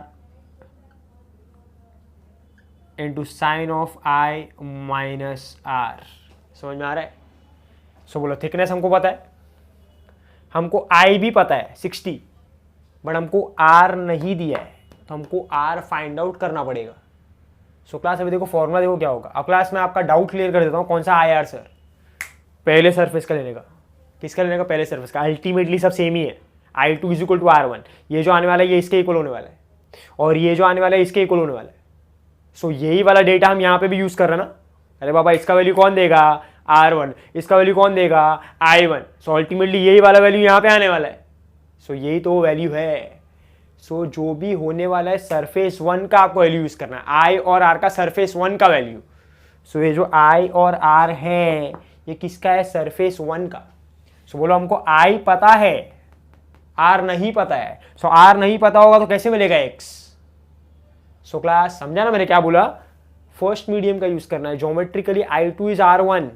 into sine of i minus r। समझ में आ रहा है? सो बोलो थिकनेस हमको पता है, हमको i भी पता है 60, बट हमको r नहीं दिया है, तो हमको r फाइंड आउट करना पड़ेगा। सो क्लास अभी देखो फॉर्मूला देखो क्या होगा। अब क्लास में आपका डाउट क्लियर कर देता हूँ, कौन सा IR सर? पहले सरफेस का लेने का। किसका लेने का? पहले सरफेस का। अल्टीमेटली सब सेम ही है, I2 is equal to R1। ये जो आने वाला है ये इसके इक्वल होने वाला है, और ये जो आने वाला है इसके इक्वल होने वाला है। सो यही वाला डेटा हम यहाँ पे भी यूज कर रहे हैं ना। अरे बाबा, इसका वैल्यू कौन देगा? R1। इसका वैल्यू कौन देगा? I1। सो अल्टीमेटली यही वाला वैल्यू यहाँ पे आने वाला है। सो यही तो वैल्यू है। सो जो भी होने वाला है सरफेस 1 का आपको वैल्यू यूज करना है, I और R का सरफेस 1 का वैल्यू। सो ये जो I और R है ये किसका है? सरफेस 1 का। सो बोलो हमको I पता है, R नहीं पता है। सो R नहीं पता होगा तो कैसे मिलेगा X? सो क्लास समझा ना मैंने क्या बोला? फर्स्ट मीडियम का यूज करना है. Geometrically I2 is R1,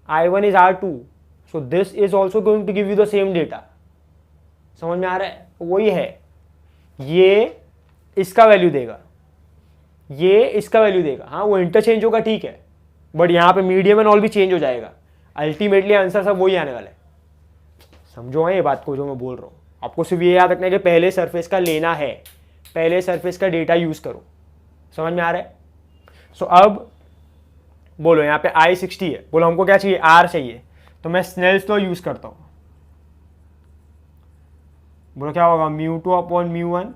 I1 is R2, so this is also going to give you the same data. समझ में आ रहा है? वही है, ये इसका वैल्यू देगा, ये इसका वैल्यू देगा. हाँ वो इंटरचेंज होगा ठीक है, बट यहाँ पे मीडियम एंड ऑल भी चेंज हो जाएगा. अल्टीमेटली आंसर सब वही आने वाला है. समझो है ये बात को जो मैं बोल रहा हूँ. आपको सिर्फ ये याद रखना है कि पहले सरफेस का लेना है, पहले सरफेस का डेटा यूज करो. समझ में आ रहा है? सो अब बोलो यहाँ पे I60 है, बोलो हमको क्या चाहिए, R चाहिए, तो मैं स्नेल्स लॉ यूज करता हूँ. बोलो क्या होगा, μ2 अपॉन μ1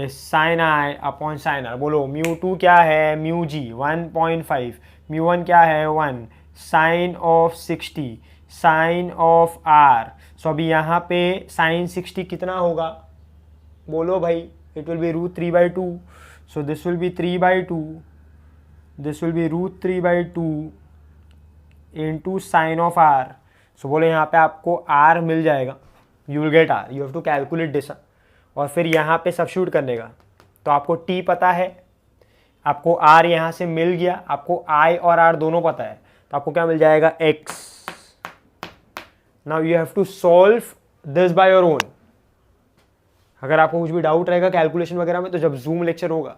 साइन I अपॉन साइन R. बोलो μ2 क्या है, μg 1.5, μ1 क्या है 1, sine of 60 sine of R. So अभी यहाँ पे साइन 60 कितना होगा, बोलो भाई, it will be √3/2. So this will be 3/2, this will be √3/2 into sine of R. So बोलो यहाँ पे आपको R मिल जाएगा, you will get R. You have to calculate this और फिर यहाँ पे सब्स्टिट्यूट करने का. तो आपको T पता है, आपको R यहाँ से मिल गया, आपको I और R दोनों पता है, तो आपको क्या मिल जाएगा, X. Now you have to solve this by your own. अगर आपको कुछ भी डाउट रहेगा कैलकुलेशन वगैरह में, तो जब जूम लेक्चर होगा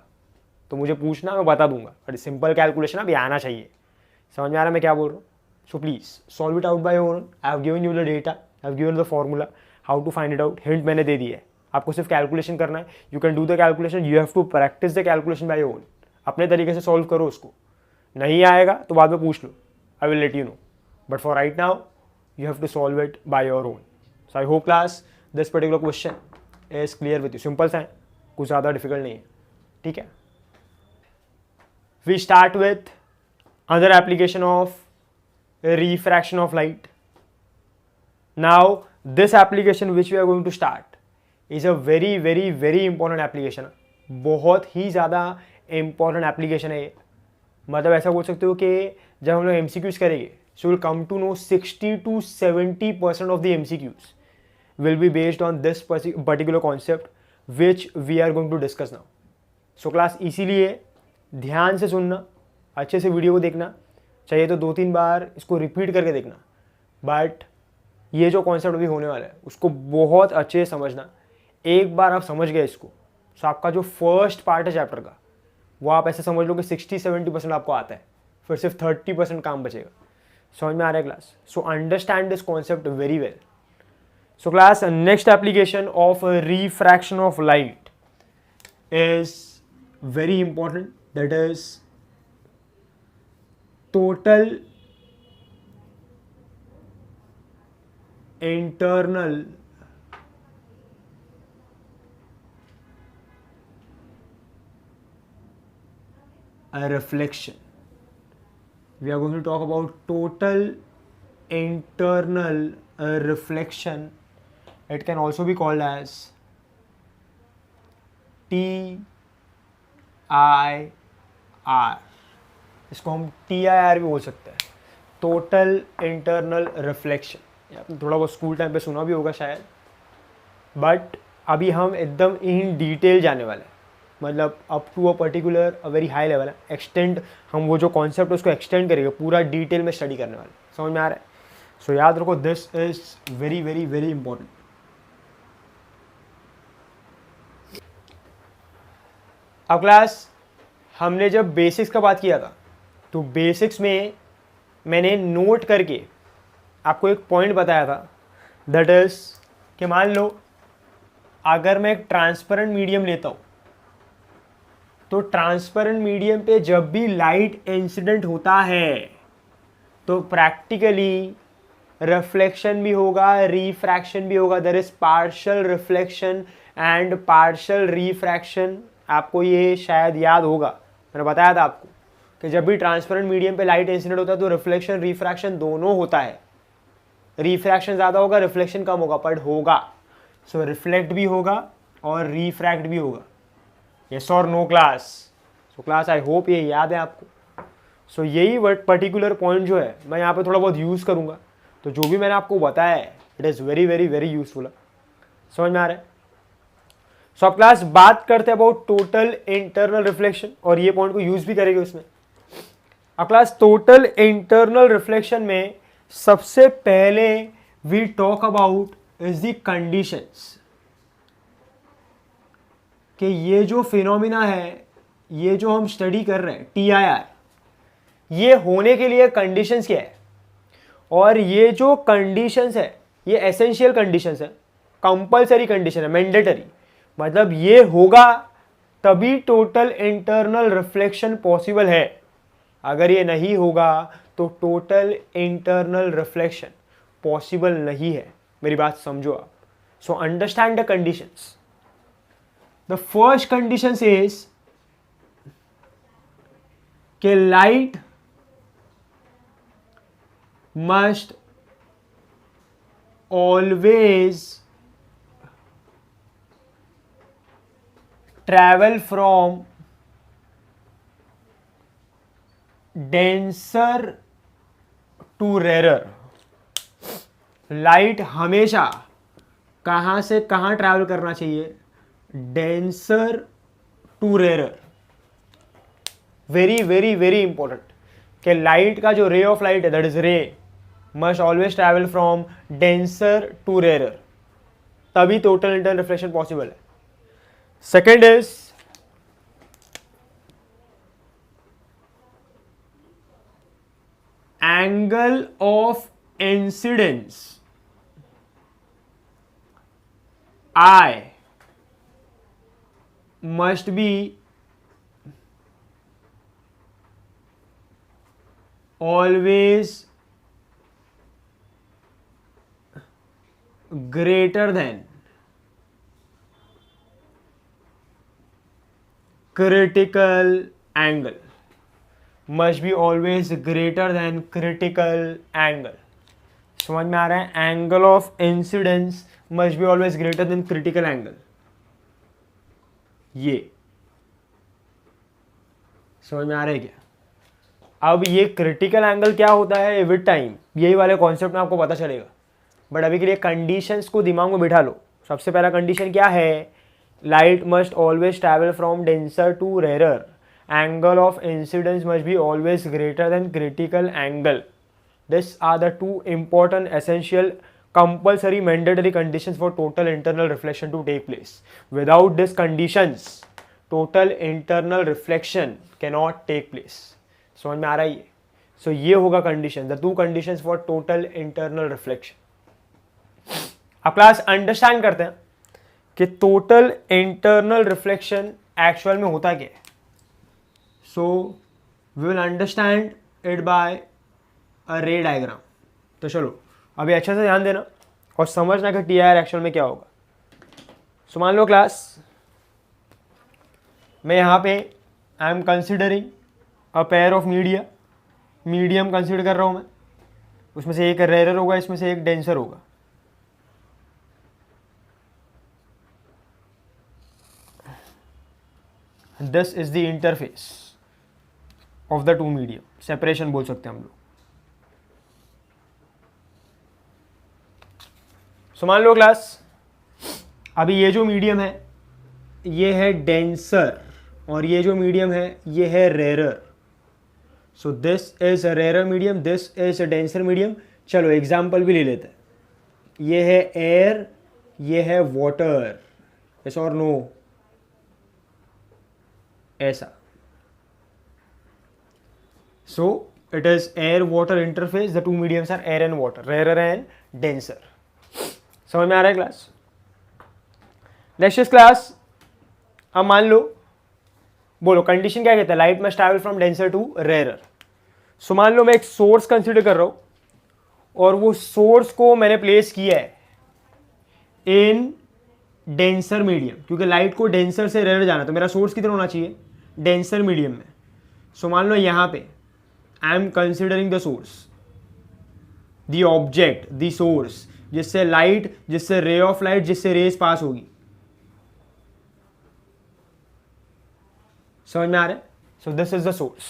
तो मुझे पूछना, मैं बता दूंगा. बट सिंपल कैलकुलेशन अभी आना चाहिए. समझ में आ रहा है मैं क्या बोल रहा हूँ? So please solve it out by your own. I have given you the data, I have given the formula, how to find it out. Hint मैंने दे दी है, आपको सिर्फ कैलकुलेशन करना है. You can do the calculation, you have to practise the calculation by your own. अपने तरीके से सॉल्व करो उसको. नहीं आएगा तो बाद में पूछ लो, I will let you know. But for right now you have to solve it by your own. So I hope class this particular question is clear with you. Simple सा है, कुछ ज़्यादा difficult नहीं है. ठीक है? We start with other application of refraction of light. Now this application which we are going to start is a very very very important application. बहुत ही ज़्यादा important application है ये. मतलब ऐसा बोल सकते हो कि जब हम लोग MCQs करेंगे, so you'll come to know 60 to 70% of the MCQs will be based on this particular concept which we are going to discuss now. So class इसीलिए ध्यान से सुनना, अच्छे से वीडियो को देखना, चाहिए तो 2-3 बार इसको रिपीट करके देखना. बट ये जो कॉन्सेप्ट अभी होने वाला है उसको बहुत अच्छे से समझना. एक बार आप समझ गए इसको, तो आपका जो फर्स्ट पार्ट है चैप्टर का, वो आप ऐसे समझ लो कि 60-70% आपको आता है, फिर सिर्फ 30% काम बचेगा. समझ में आ रहा है class? So understand this concept very well. So class next application of refraction of light is very important, that is total internal reflection. We are going to talk about total internal reflection. It can also be called as TIR. इसको हम TIR भी बोल सकते हैं, total internal reflection. आपने थोड़ा बहुत school time पे सुना भी होगा शायद, बट अभी हम एकदम इन डिटेल जाने वाले हैं. मतलब up to a particular a very high level है. एक्सटेंड, हम वो जो कॉन्सेप्ट है उसको एक्सटेंड करेंगे, पूरा डिटेल में स्टडी करने वाले. समझ में आ रहा है? सो याद रखो, this is very very very important. अब क्लास हमने जब बेसिक्स का बात किया था, तो बेसिक्स में मैंने नोट करके आपको एक पॉइंट बताया था, दैट इज कि मान लो अगर मैं एक ट्रांसपेरेंट मीडियम लेता हूँ, तो ट्रांसपेरेंट मीडियम पे जब भी लाइट इंसिडेंट होता है तो प्रैक्टिकली रिफ्लेक्शन भी होगा, रिफ्रैक्शन भी होगा. There is partial reflection and partial refraction. आपको ये शायद याद होगा, मैंने बताया था आपको कि जब भी ट्रांसपेरेंट मीडियम पे लाइट इंसिडेंट होता है तो रिफ्लेक्शन रिफ्रैक्शन दोनों होता है. रिफ्रैक्शन ज़्यादा होगा, रिफ्लेक्शन कम होगा, बट होगा. सो रिफ्लेक्ट भी होगा और रिफ्रैक्ट भी होगा. यस और no class? So class I hope ये याद है आपको. सो यही पर्टिकुलर पॉइंट जो है मैं यहाँ पे थोड़ा बहुत यूज़ करूँगा. तो जो भी मैंने आपको बताया है it is very very very useful. समझ में आ रहा है? सो अब क्लास बात करते हैं अबाउट टोटल इंटरनल रिफ्लेक्शन, और ये पॉइंट को यूज भी करेंगे उसमें। अब क्लास टोटल इंटरनल रिफ्लेक्शन में सबसे पहले we talk about is the conditions, कि ये जो फिनोमिना है, ये जो हम स्टडी कर रहे हैं TIR, ये होने के लिए कंडीशंस क्या है, और ये जो कंडीशंस है ये एसेंशियल कंडीशंस है, कंपलसरी कंडीशन है, मैंडेटरी, मतलब ये होगा तभी टोटल इंटरनल रिफ्लेक्शन पॉसिबल है। अगर ये नहीं होगा तो टोटल इंटरनल रिफ्लेक्शन पॉसिबल नहीं है। मेरी बात समझो आप। So understand the conditions. The first condition is कि light must always travel from denser to rarer। Light हमेशा कहां से कहां ट्रैवल करना चाहिए? Denser to rarer. Very very very important कि लाइट का जो रे ऑफ लाइट है, that is ray, must always travel from denser to rarer, तभी टोटल इंटरनल रिफ्लेक्शन पॉसिबल है। Second is angle of incidence I must be always greater than critical angle, must be always greater than critical angle। समझ में आ रहा है? Angle of incidence must be always greater than critical angle. ये समझ में आ रहा है क्या? अब ये क्रिटिकल एंगल क्या होता है विद टाइम, यही वाले कॉन्सेप्ट में आपको पता चलेगा, बट अभी के लिए कंडीशंस को दिमाग में बिठा लो। सबसे पहला कंडीशन क्या है? Light must always travel from denser to rarer, angle of incidence must be always greater than critical angle. These are the two important, essential, compulsory, mandatory conditions for total internal reflection to take place. Without these conditions, total internal reflection cannot take place. समझ में आ रहा है ये? So ये होगा condition, the two conditions for total internal reflection. अब class understand करते हैं कि total internal reflection एक्चुअल में होता क्या है। So we will understand it by रे डायग्राम। तो चलो अभी अच्छे से ध्यान देना और समझना कि TIR एक्चुअल में क्या होगा। सो मान लो क्लास, मैं यहाँ पे I am considering a pair of medium consider कर रहा हूँ मैं। उसमें से एक रेरर होगा, इसमें से एक डेंसर होगा। This is the interface of the two medium, separation बोल सकते हैं हम लोग। सो मान लो क्लास, अभी ये जो मीडियम है ये है डेंसर और ये जो मीडियम है ये है rarer. So this is a rarer medium, this is a denser medium. चलो एग्जांपल भी ले लेते हैं। ये है एयर, ये है वाटर, यस और नो? ऐसा। So it is air water interface, the two mediums are air and water, rarer and denser. समझ में आ रहा है क्लास? नेक्स्ट क्लास, अब मान लो, बोलो कंडीशन क्या कहता है? Light must travel from denser to rarer. So मान लो मैं एक सोर्स कंसीडर कर रहा हूं और वो सोर्स को मैंने प्लेस किया है इन डेंसर मीडियम, क्योंकि लाइट को डेंसर से रेरर जाना, तो मेरा सोर्स किधर होना चाहिए? डेंसर मीडियम में। सो मान लो यहां पे I am considering the source, the object, the source, जिससे लाइट, जिससे रे ऑफ लाइट, जिससे रेस पास होगी। समझ में आ रहा है? So this is the source.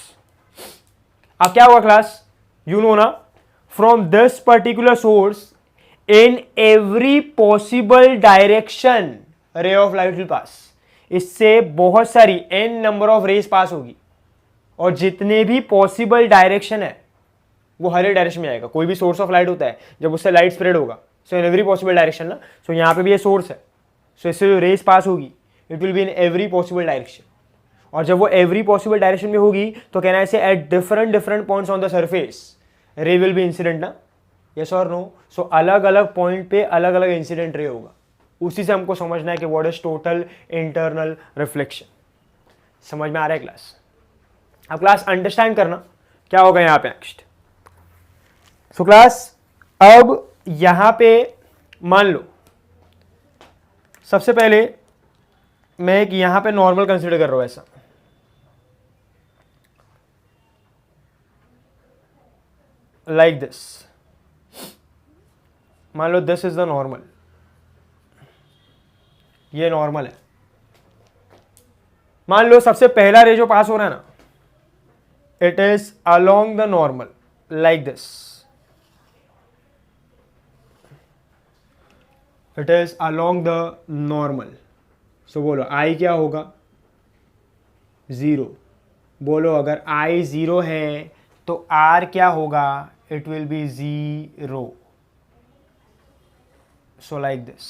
अब क्या हुआ क्लास? यू नो ना, from this particular source in every possible direction रे ऑफ लाइट विल पास, इससे बहुत सारी n नंबर ऑफ रेज पास होगी और जितने भी पॉसिबल डायरेक्शन है वो हर एक डायरेक्शन में आएगा। कोई भी सोर्स ऑफ लाइट होता है जब उससे लाइट स्प्रेड होगा, सो इन एवरी पॉसिबल डायरेक्शन ना, सो यहाँ पे भी ये सोर्स है, सो इससे जो रेज पास होगी it will be in every possible direction. और जब वो एवरी पॉसिबल डायरेक्शन में होगी तो कहना है at different different points on the surface रे विल बी इंसिडेंट ना, यस और नो। सो अलग अलग पॉइंट पे अलग अलग इंसिडेंट रे होगा, उसी से हमको समझना है कि what is total internal reflection. समझ में आ रहा है क्लास? अब क्लास अंडरस्टैंड करना क्या होगा यहाँ पे नेक्स्ट। सो क्लास अब यहां पे मान लो सबसे पहले मैं एक यहां पे नॉर्मल कंसीडर कर रहा हूं ऐसा, लाइक दिस। मान लो दिस इज द नॉर्मल, ये नॉर्मल है। मान लो सबसे पहला रे जो पास हो रहा है ना, it is along the normal like this, it is along the normal. So बोलो आई क्या होगा? 0। बोलो अगर आई 0 है तो आर क्या होगा? It will be 0। So like this.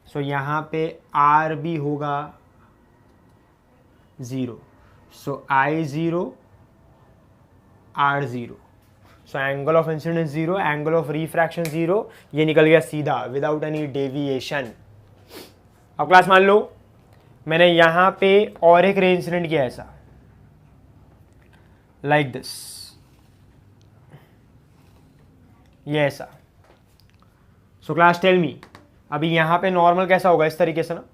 So यहां पे आर भी होगा 0। So I 0, R 0। So angle of incidence 0, angle of refraction 0, ये निकल गया सीधा विदाउट एनी डेविएशन। अब क्लास मान लो मैंने यहां पे और एक रे इंसिडेंट किया ऐसा, लाइक दिस, ये ऐसा। सो क्लास टेल मी, अभी यहां पे नॉर्मल कैसा होगा? इस तरीके से ना,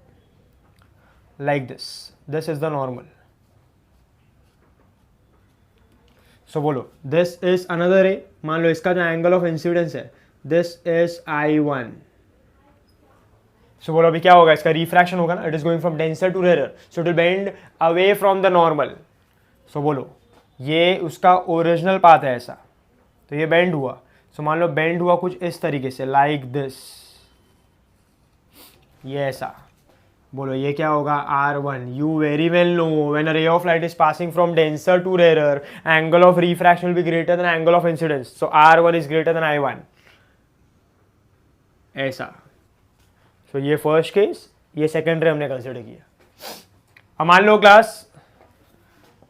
like this, this is the normal. So बोलो दिस इज अनदर रे, मान लो इसका जो एंगल ऑफ इंसिडेंस है दिस इज I1। सो बोलो अभी क्या होगा? इसका रिफ्रैक्शन होगा ना, it is going from denser to rare, so it will bend away from the normal. So बोलो ये उसका ओरिजिनल पाथ है ऐसा, तो ये बेंड हुआ। सो मान लो बेंड हुआ कुछ इस तरीके से, लाइक दिस, ये ऐसा। बोलो ये क्या होगा? R1। You very well know when a ray of light is passing from denser to rare, angle of refraction will be greater than angle of incidence, so R1 is greater than I1, ऐसा। सो ये first case, ये second रे हमने consider किया। अब मान लो class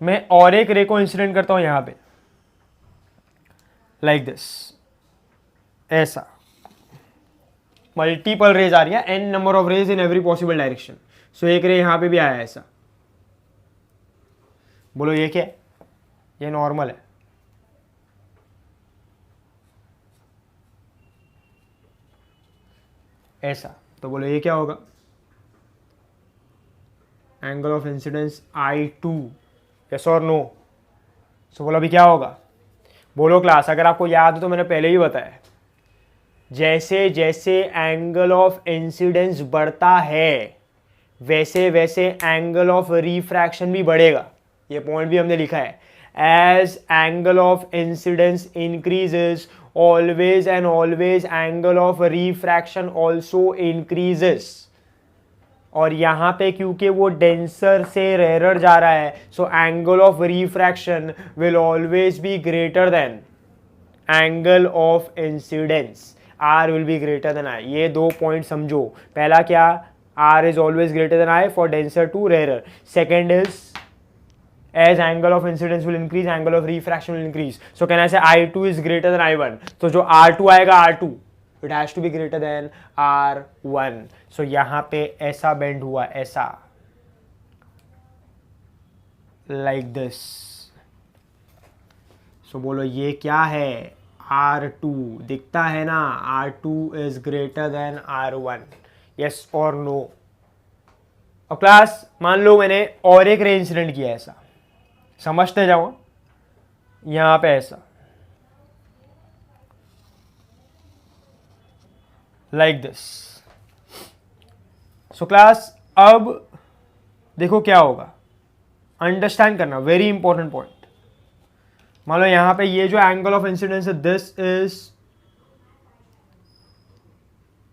मैं और एक रे को इंसिडेंट करता हूं यहां पे, लाइक दिस, ऐसा। मल्टीपल रेज आ रही है, n number of rays in every possible direction. So एक रे यहां पे भी आया ऐसा। बोलो ये क्या है? ये नॉर्मल है। ऐसा, तो बोलो ये क्या होगा? Angle of incidence I2, yes और नो। सो बोलो अभी क्या होगा? बोलो क्लास, अगर आपको याद हो तो मैंने पहले ही बताया, जैसे जैसे एंगल ऑफ इंसिडेंस बढ़ता है वैसे वैसे एंगल ऑफ रिफ्रैक्शन भी बढ़ेगा। ये पॉइंट भी हमने लिखा है, as angle of incidence increases always and always angle of refraction also increases. और यहां पे क्योंकि वो डेंसर से रेयर जा रहा है, सो angle of refraction will always be greater than angle of incidence, R will be greater than I। ये दो पॉइंट समझो। पहला क्या? R is always greater than I for denser to rarer। Second is as angle of incidence will increase, angle of refraction will increase। So can I say I2 is greater than I1? तो जो R2 आएगा, R2 it has to be greater than R1। So यहाँ पे ऐसा bend हुआ, ऐसा, like this। So बोलो ये क्या है? R2 दिखता है ना, R2 is greater than R1, yes और no। अब क्लास मान लो मैंने और एक रे इंसिडेंट किया ऐसा, समझते जाओ, यहां पे ऐसा, लाइक दिस। सो क्लास अब देखो क्या होगा, अंडरस्टैंड करना, वेरी इंपॉर्टेंट पॉइंट। मान लो यहां पे ये जो एंगल ऑफ इंसिडेंस है this is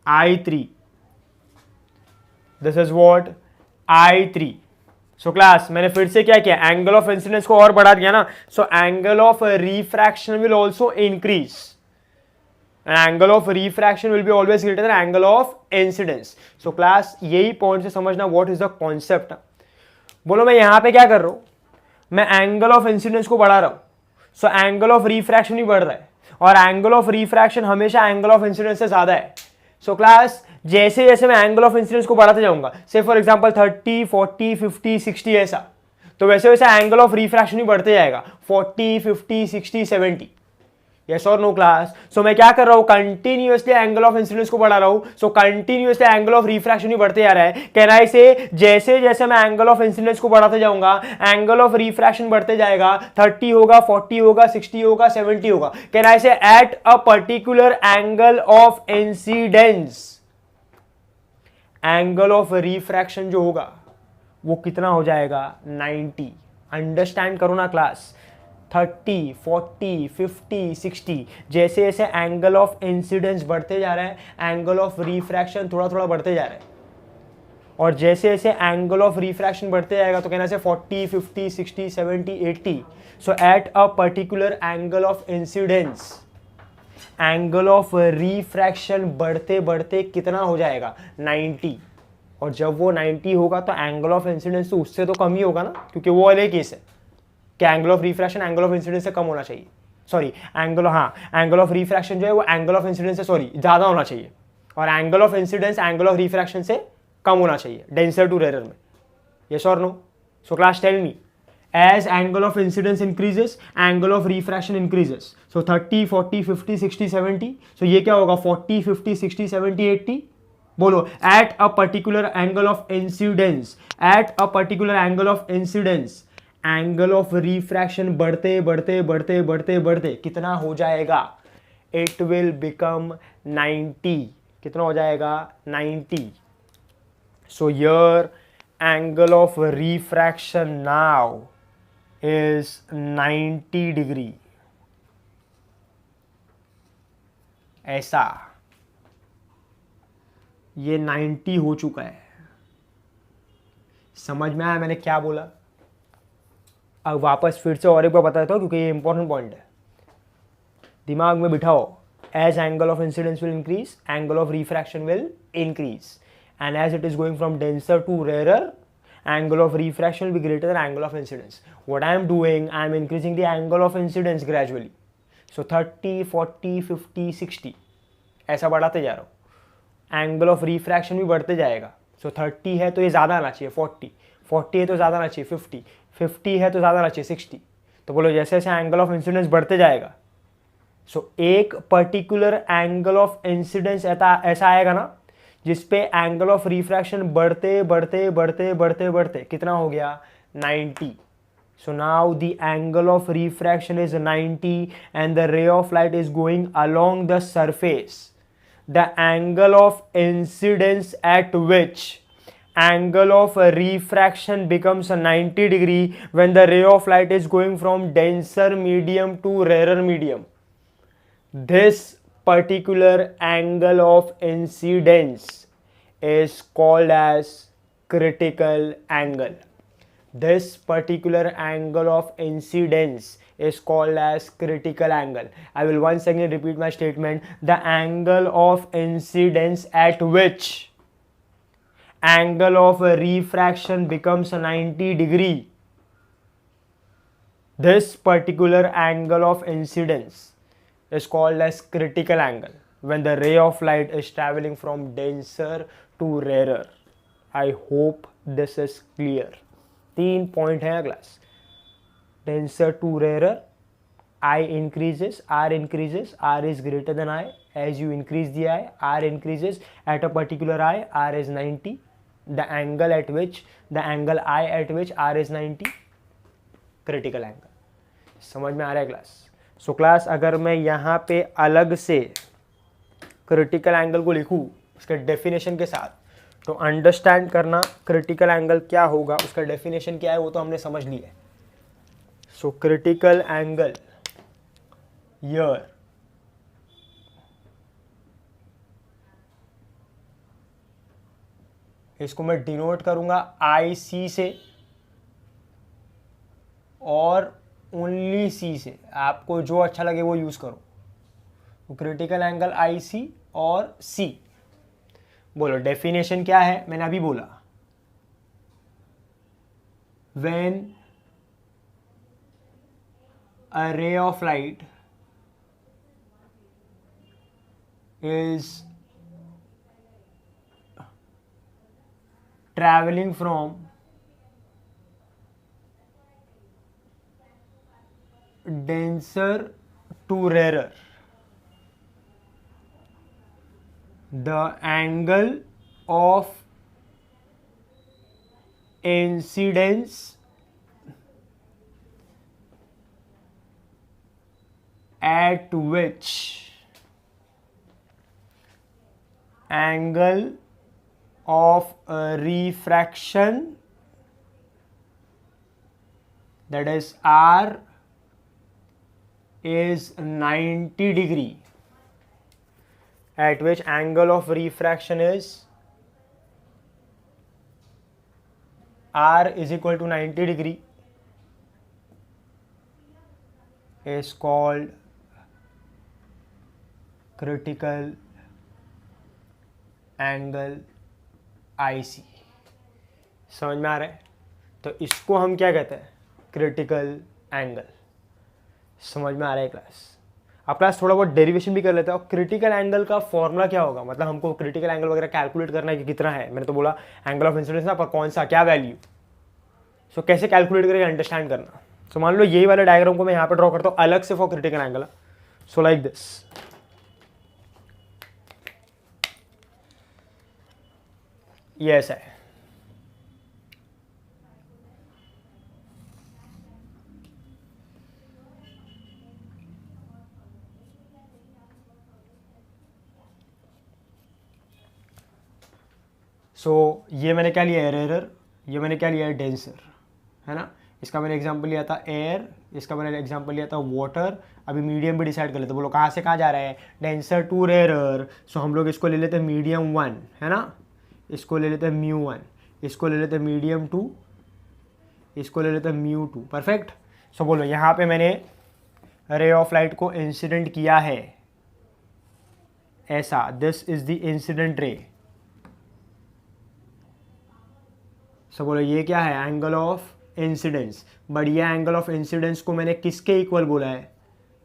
I3। This is what I3। So class मैंने फिर से क्या किया, एंगल ऑफ इंसिडेंस को और बढ़ा दिया ना, सो angle of refraction will also increase, angle of refraction will B always greater than angle of incidence. So class यही पॉइंट से समझना व्हाट इज द कॉन्सेप्ट। बोलो मैं यहां पे क्या कर रहा हूं, मैं एंगल ऑफ इंसिडेंस को बढ़ा रहा हूं, सो एंगल ऑफ रिफ्रैक्शन भी बढ़ रहा है, और एंगल ऑफ रिफ्रैक्शन हमेशा एंगल ऑफ इंसिडेंस से ज्यादा है। सो क्लास जैसे जैसे मैं एंगल ऑफ इंसिडेंस को बढ़ाते जाऊंगा, से फॉर एग्जांपल 30, 40, 50, 60 ऐसा, तो वैसे वैसे एंगल ऑफ रिफ्रैक्शन भी बढ़ते जाएगा, 40, 50, 60, 70। यस और नो क्लास। सो मैं क्या कर रहा हूं, कंटिन्यूअसली एंगल ऑफ इंसिडेंस को बढ़ा रहा हूं, सो कंटिन्यूअसली एंगल ऑफ रिफ्रैक्शन भी बढ़ते जा रहा है। कैन आई से जैसे जैसे मैं एंगल ऑफ इंसिडेंस को बढ़ाते जाऊंगा, एंगल ऑफ रिफ्रैक्शन बढ़ते जाएगा, 30 होगा, 40 होगा, 60 होगा, 70 होगा। कैन आई से at a particular angle of incidence, angle of refraction जो होगा वो कितना हो जाएगा, 90। अंडरस्टैंड करो ना क्लास, 30, 40, 50, 60, जैसे जैसे एंगल ऑफ इंसिडेंस बढ़ते जा रहा है, एंगल ऑफ रिफ्रैक्शन थोड़ा थोड़ा बढ़ते जा रहा है, और जैसे जैसे एंगल ऑफ रिफ्रैक्शन बढ़ते जाएगा तो कहना से 40, 50, 60, 70, 80। सो at a particular angle of incidence, angle of refraction बढ़ते बढ़ते कितना हो जाएगा, 90। और जब वो 90 होगा तो एंगल ऑफ इंसिडेंस तो उससे तो कम ही होगा ना, क्योंकि वो वाले केस है कि angle of refraction angle of incidence से कम होना चाहिए, सॉरी एंगल ऑफ रिफ्रैक्शन जो है वो एंगल ऑफ इंसिडेंस से ज्यादा होना चाहिए, और angle of incidence angle of refraction से कम होना चाहिए डेंसर टू रेरर में। यस और no? So class tell me, as angle of incidence increases, angle of refraction increases. So 30, 40, 50, 60, 70. So ये क्या होगा, 40, 50, 60, 70, 80. बोलो, at a particular angle of incidence, at a particular angle of incidence, angle of refraction बढ़ते बढ़ते बढ़ते बढ़ते बढ़ते कितना हो जाएगा, it will become 90. कितना हो जाएगा, 90. So here angle of refraction now is 90 degree. ऐसा ये 90 हो चुका है। समझ में आया मैंने क्या बोला? अब वापस फिर से और एक बार बताता हूं क्योंकि ये इंपॉर्टेंट पॉइंट है, दिमाग में बिठाओ। As angle of incidence will increase, angle of refraction will increase, and as it is going from denser to rarer, angle of refraction will be greater than angle of incidence. What I am doing, I am increasing the angle of incidence gradually. So 30, 40, 50, 60 ऐसा बढ़ाते जा रहा हूँ, angle of refraction भी बढ़ते जाएगा। सो 30 है तो ये ज़्यादा आना चाहिए 40, 40 है तो ज़्यादा आना चाहिए 50, 50 है तो ज़्यादा आना चाहिए 60। तो बोलो जैसे जैसे एंगल ऑफ इंसिडेंस बढ़ते जाएगा, सो एक पर्टिकुलर एंगल ऑफ इंसिडेंस ऐसा आएगा ना जिसपे एंगल ऑफ रिफ्रैक्शन बढ़ते बढ़ते बढ़ते बढ़ते बढ़ते कितना हो गया, 90। So now the angle of refraction is 90 and the ray of light is going along the surface. The angle of incidence at which angle of refraction becomes 90 degree when the ray of light is going from denser medium to rarer medium. This particular angle of incidence is called as critical angle. This particular angle of incidence is called as critical angle. I will once again repeat my statement. The angle of incidence at which angle of refraction becomes 90 degree. This particular angle of incidence is called as critical angle when the ray of light is traveling from denser to rarer. I hope this is clear. 3 point है class, denser to rarer, I increases, R increases, R is greater than I. As you increase the I, R increases at a particular I, R is 90. The angle at which, the angle I at which R is 90, critical angle. समझ में आ रहा है class? So class अगर मैं यहाँ पे अलग से क्रिटिकल एंगल को लिखूँ उसके डेफिनेशन के साथ, तो अंडरस्टैंड करना क्रिटिकल एंगल क्या होगा, उसका डेफिनेशन क्या है वो तो हमने समझ लिया है। सो क्रिटिकल एंगल हियर इसको मैं डिनोट करूंगा आई सी से और ओनली सी से, आपको जो अच्छा लगे वो यूज करो। तो क्रिटिकल एंगल आई सी और सी। बोलो डेफिनेशन क्या है, मैंने अभी बोला, when a ray of light is traveling from denser to rarer, the angle of incidence at which angle of refraction, that is R, is 90 degree, at which angle of refraction is R is equal to 90 degree, is called critical angle IC. समझ में आ रहा है? तो इसको हम क्या कहते हैं, क्रिटिकल एंगल। समझ में आ रहा है क्लास? अब क्लास थोड़ा बहुत डेरिवेशन भी कर लेते हैं। और क्रिटिकल एंगल का फॉर्मूला क्या होगा, मतलब हमको क्रिटिकल एंगल वगैरह कैलकुलेट करना है कि कितना है। मैंने तो बोला एंगल ऑफ इंसिडेंस ना, पर कौन सा क्या वैल्यू, सो कैसे कैलकुलेट करेंगे अंडरस्टैंड करना। सो मान लो यही वाले डायग्राम को मैं यहाँ पे ड्रॉ करता हूँ अलग से for critical angle. So like this, ये ऐसा है। सो ये मैंने क्या लिया है, एरर, ये मैंने क्या लिया है, डेंसर, है ना। इसका मैंने एग्जांपल लिया था एयर, इसका मैंने एग्जांपल लिया था वाटर। अभी मीडियम भी डिसाइड कर लेते, बोलो कहाँ से कहाँ जा रहा है, डेंसर टू रेयर। सो हम लोग इसको ले लेते हैं मीडियम 1, है ना, इसको ले लेते हैं म्यू 1, इसको ले लेते हैं मीडियम 2, इसको ले लेते हैं म्यू 2। परफेक्ट। सो बोलो यहाँ पे मैंने रे ऑफ लाइट को इंसिडेंट किया है ऐसा, this is the incident ray. So बोलो ये क्या है, एंगल ऑफ इंसिडेंस। बट ये एंगल ऑफ इंसिडेंस को मैंने किसके इक्वल बोला है,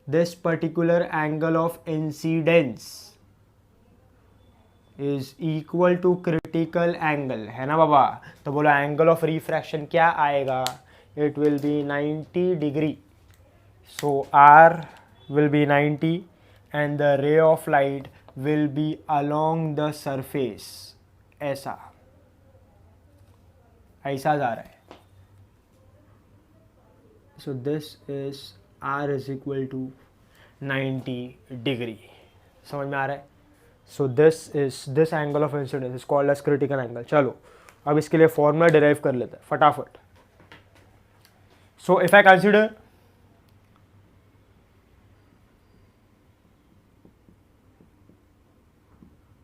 this particular angle of incidence is equal to critical angle, है ना बाबा। तो बोलो एंगल ऑफ रिफ्रैक्शन क्या आएगा, it will be 90 degree. So r will be 90 and the ray of light will be along the surface, ऐसा ऐसा जा रहा है। So this is r is equal to 90 degree. समझ में आ रहा है? So this angle of incidence is called as critical angle. चलो अब इसके लिए फॉर्मूला डिराइव कर लेते हैं फटाफट। So if I consider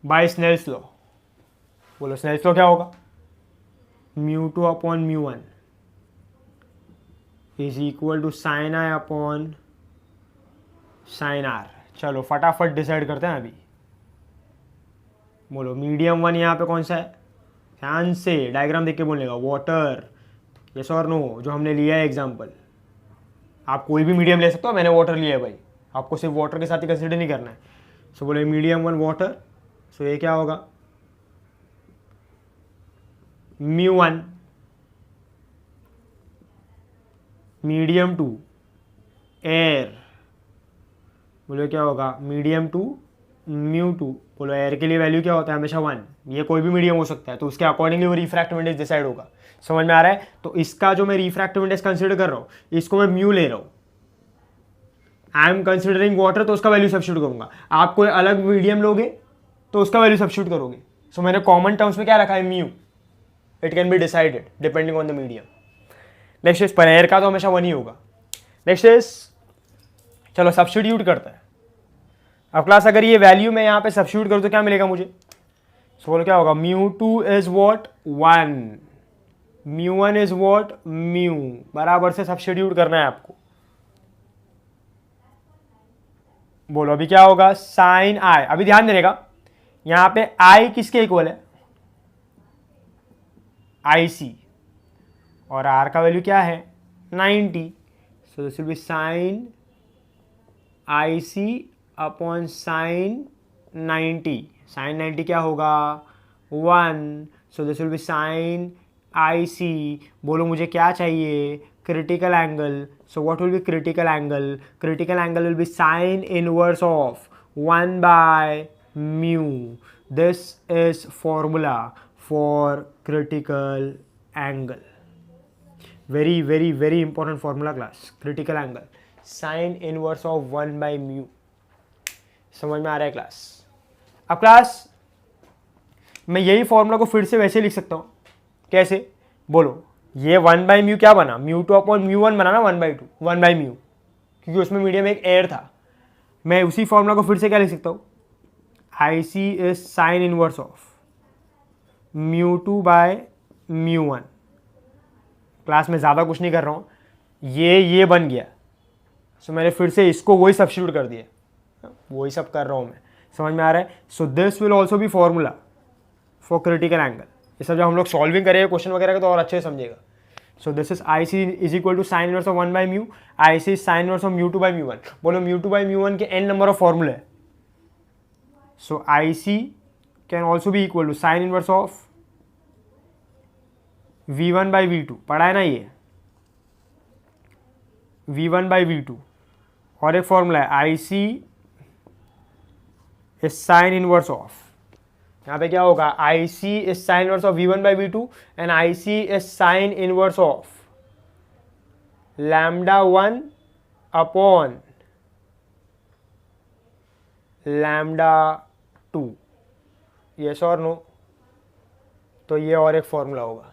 by Snell's law, बोलो स्नेल्स लॉ क्या होगा, mu 2 upon mu 1 is equal to sine i upon sine r. चलो फटाफट डिसाइड करते हैं अभी। बोलो मीडियम 1 यहाँ पे कौन सा है, ध्यान से डायग्राम देख के बोलेगा, वाटर, यस और नो, जो हमने लिया है एग्जाम्पल। आप कोई भी मीडियम ले सकते हो, मैंने वाटर लिया है भाई, आपको सिर्फ वाटर के साथ ही कंसिडर नहीं करना है। सो बोले मीडियम 1 वाटर, सो ये क्या होगा, म्यू 1, मीडियम 2 एयर, बोलो क्या होगा, मीडियम 2 म्यू 2। बोलो एयर के लिए वैल्यू क्या होता है, हमेशा 1। ये कोई भी मीडियम हो सकता है, तो उसके अकॉर्डिंगली वो रिफ्रैक्टिव इंडेक्स डिसाइड होगा। समझ में आ रहा है? तो इसका जो मैं रिफ्रैक्टिव इंडेक्स कंसीडर कर रहा हूँ, इसको मैं म्यू ले रहा हूँ। आई एम कंसिडरिंग वाटर, तो उसका वैल्यू सब्स्टिट्यूट करूंगा। आप कोई अलग मीडियम लोगे तो उसका वैल्यू सब्स्टिट्यूट करोगे। सो मैंने कॉमन टर्म्स में क्या रखा है, mu. It can be decided depending on the medium. Next is पर एयर का तो हमेशा 1 ही होगा। नेक्स्ट इज, चलो सब्स्टिट्यूट करते हैं। अब क्लास अगर ये वैल्यू मैं यहाँ पे सब्स्टिट्यूट करूँ तो क्या मिलेगा मुझे, सो बोलो क्या होगा, μ2 is what 1, μ1 is what mu, बराबर से सब्स्टिट्यूट करना है आपको। बोलो अभी क्या होगा, साइन आई, अभी ध्यान देने का, यहां पे आई किसके इक्वल है, आई सी, और आर का वैल्यू क्या है 90, so this will be sine I C upon sine 90, sine 90 क्या होगा 1, so this will be sine I C. बोलो मुझे क्या चाहिए, critical angle, so what will be critical angle, critical angle will be sine inverse of 1 by mu, this is formula for critical angle, very very very important formula class, critical angle sine inverse of 1 by mu. समझ में आ रहा है class? अब class मैं यही formula को फिर से वैसे लिख सकता हूं, कैसे बोलो, ये 1 बाई म्यू क्या बना, μ2 अपॉन μ1 बना ना 1/2, 1 बाई म्यू, क्योंकि उसमें मीडियम एक एयर था। मैं उसी फॉर्मूला को फिर से क्या लिख सकता हूं, I C is sine inverse of μ2 by μ1। Class में ज़्यादा कुछ नहीं कर रहा हूँ, ये बन गया, सो मैंने फिर से इसको वही सब्स्टिट्यूट कर दिया, वही सब कर रहा हूँ मैं। समझ में आ रहा है? So this will also be formula for critical angle. ये सब जब हम लोग सॉल्विंग करेंगे क्वेश्चन वगैरह का तो और अच्छे से समझेगा। So this is I C is equal to sine inverse of 1 by mu, I C sine inverse of μ2 by μ1। बोलो μ2 बाई μ1 के n नंबर ऑफ फॉर्मूले, so I C can also be equal to sine inverse of v1 by v2, पढ़ा है ना ये, v1 by v2, और एक formula है I C is sine inverse of, यहाँ पे क्या होगा, I C is sine inverse of v1 by v2 and I C is sine inverse of λ1 upon λ2, yes और नो? तो ये और एक फॉर्मूला होगा।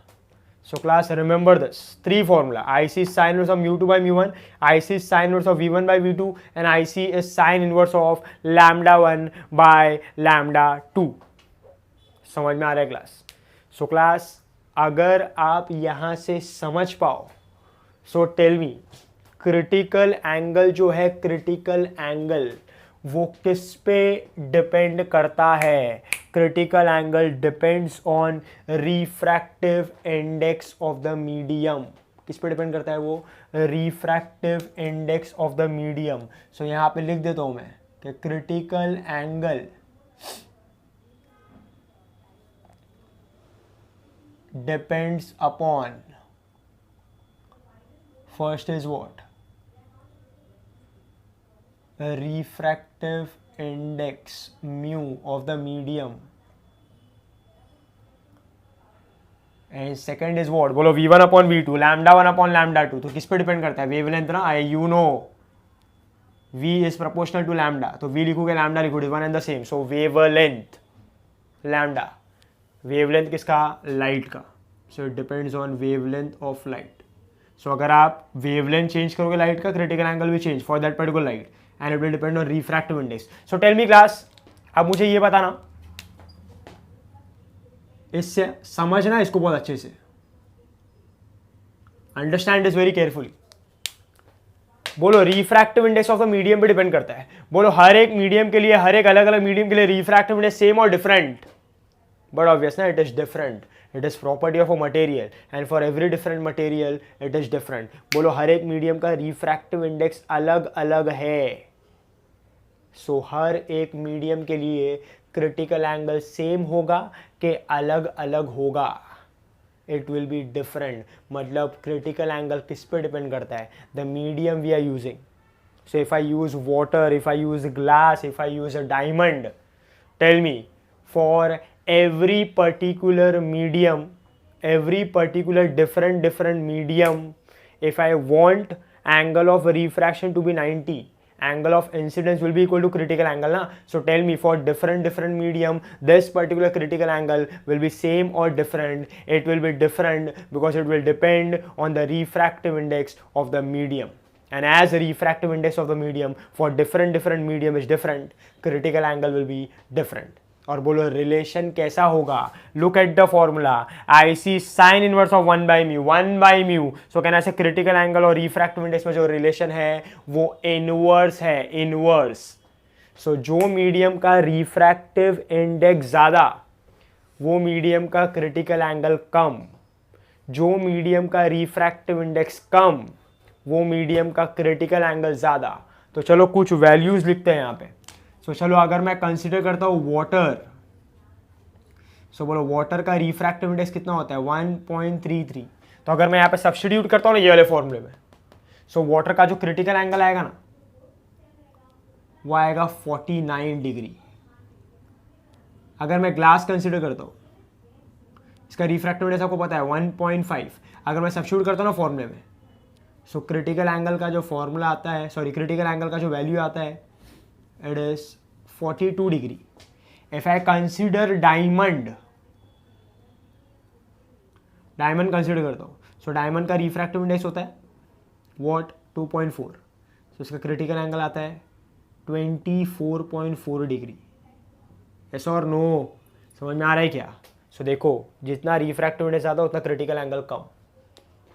So class remember this 3 formula, I C is sine inverse of μ2 by μ1, I C is sine inverse of v1 by v2 and I C is sine inverse of λ1 by λ2। समझ में आ रहा है क्लास? सो क्लास अगर आप यहां से समझ पाओ, so tell me, critical angle जो है, क्रिटिकल एंगल वो किस पे डिपेंड करता है? Critical angle depends on refractive index of the medium. किस पे डिपेंड करता है वो? Refractive index of the medium. So यहां पे लिख देता हूं मैं कि critical angle depends upon, first is what, the refractive index mu of the medium, and second is what, बोलो v1 upon v2, λ1 upon λ2। तो किस पे डिपेंड करता है? वेवलेंथ ना, you know v is proportional to lambda, तो v लिखोगे lambda लिखोगे, one and the same. So wavelength lambda, wavelength किसका? लाइट का। So it depends on wavelength of light. So अगर आप वेवलेंथ चेंज करोगे लाइट का, क्रिटिकल एंगल भी change for that particular light and it will depend on refractive index. So tell me class, अब मुझे ये बताना, इससे समझना इसको बहुत अच्छे से, अंडरस्टैंड दिस वेरी केयरफुली। बोलो refractive index of the medium पे डिपेंड करता है। बोलो हर एक मीडियम के लिए, हर एक अलग अलग मीडियम के लिए रिफ्रैक्टिव इंडेक्स सेम और डिफरेंट? बट ऑब्वियस ना, it is different, it is property of a material and for every different material it is different. बोलो हर एक मीडियम का रिफ्रैक्टिव इंडेक्स अलग अलग है। सो हर एक मीडियम के लिए क्रिटिकल एंगल सेम होगा कि अलग अलग होगा? It will be different. मतलब क्रिटिकल एंगल किस पे डिपेंड करता है? The medium we are using. So if I use water, if I use glass, if I use a diamond, tell me, for every particular medium, every particular different medium, if I want angle of refraction to be 90, angle of incidence will be equal to critical angle na. So tell me, for different medium, this particular critical angle will be same or different? It will be different because it will depend on the refractive index of the medium, and as the refractive index of the medium for different medium is different, critical angle will be different. और बोलो relation कैसा होगा. Look at the formula. I C sine inverse of 1/μ. So कहना से critical angle और refractive index में जो relation है वो इनवर्स है, इनवर्स. सो जो मीडियम का रिफ्रैक्टिव इंडेक्स ज़्यादा वो मीडियम का क्रिटिकल एंगल कम. जो मीडियम का रिफ्रैक्टिव इंडेक्स कम वो मीडियम का क्रिटिकल एंगल ज़्यादा. तो चलो कुछ वैल्यूज़ लिखते हैं यहाँ पे. सो चलो अगर मैं कंसिडर करता हूँ वाटर. सो बोलो वाटर का रिफ्रैक्टिव इंडेक्स कितना होता है 1.33. तो अगर मैं यहाँ पे सब्स्टिट्यूट करता हूँ ना ये वाले फॉर्मूले में, सो वाटर का जो क्रिटिकल एंगल आएगा ना वो आएगा 49 डिग्री. अगर मैं ग्लास कंसिडर करता हूँ, इसका रिफ्रैक्टिव इंडेक्स आपको पता है 1.5. अगर मैं सब्स्टिट्यूट करता हूँ ना फॉर्मूले में, सो क्रिटिकल एंगल का जो फॉर्मूला आता है, सॉरी क्रिटिकल एंगल का जो वैल्यू आता है it is 42 degree. If I consider diamond consider करता हूँ, सो डायमंड का रिफ्रैक्टिव इंडेक्स होता है वॉट 2.4. सो इसका क्रिटिकल एंगल आता है 24.4 डिग्री. यस और नो, समझ में आ रहा है क्या? सो देखो जितना रिफ्रैक्टिव इंडेक्स ज़्यादा उतना critical angle come.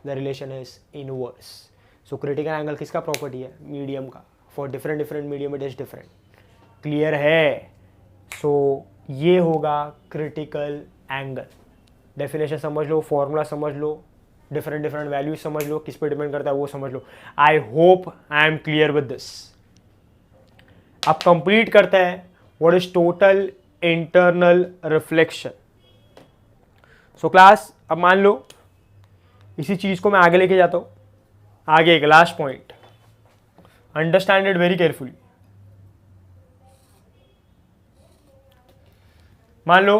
The relation is inverse. So critical angle किसका प्रॉपर्टी है? मीडियम का. For different medium it is different. Clear है? सो ये होगा क्रिटिकल एंगल. डेफिनेशन समझ लो, फॉर्मूला समझ लो, डिफरेंट वैल्यूज समझ लो, किस पे डिपेंड करता है वो समझ लो. I hope I am clear with this. अब कंप्लीट करते हैं what is total internal reflection. So class अब मान लो इसी चीज को मैं आगे लेके जाता हूं. आगे एक last point, understand it very carefully. मान लो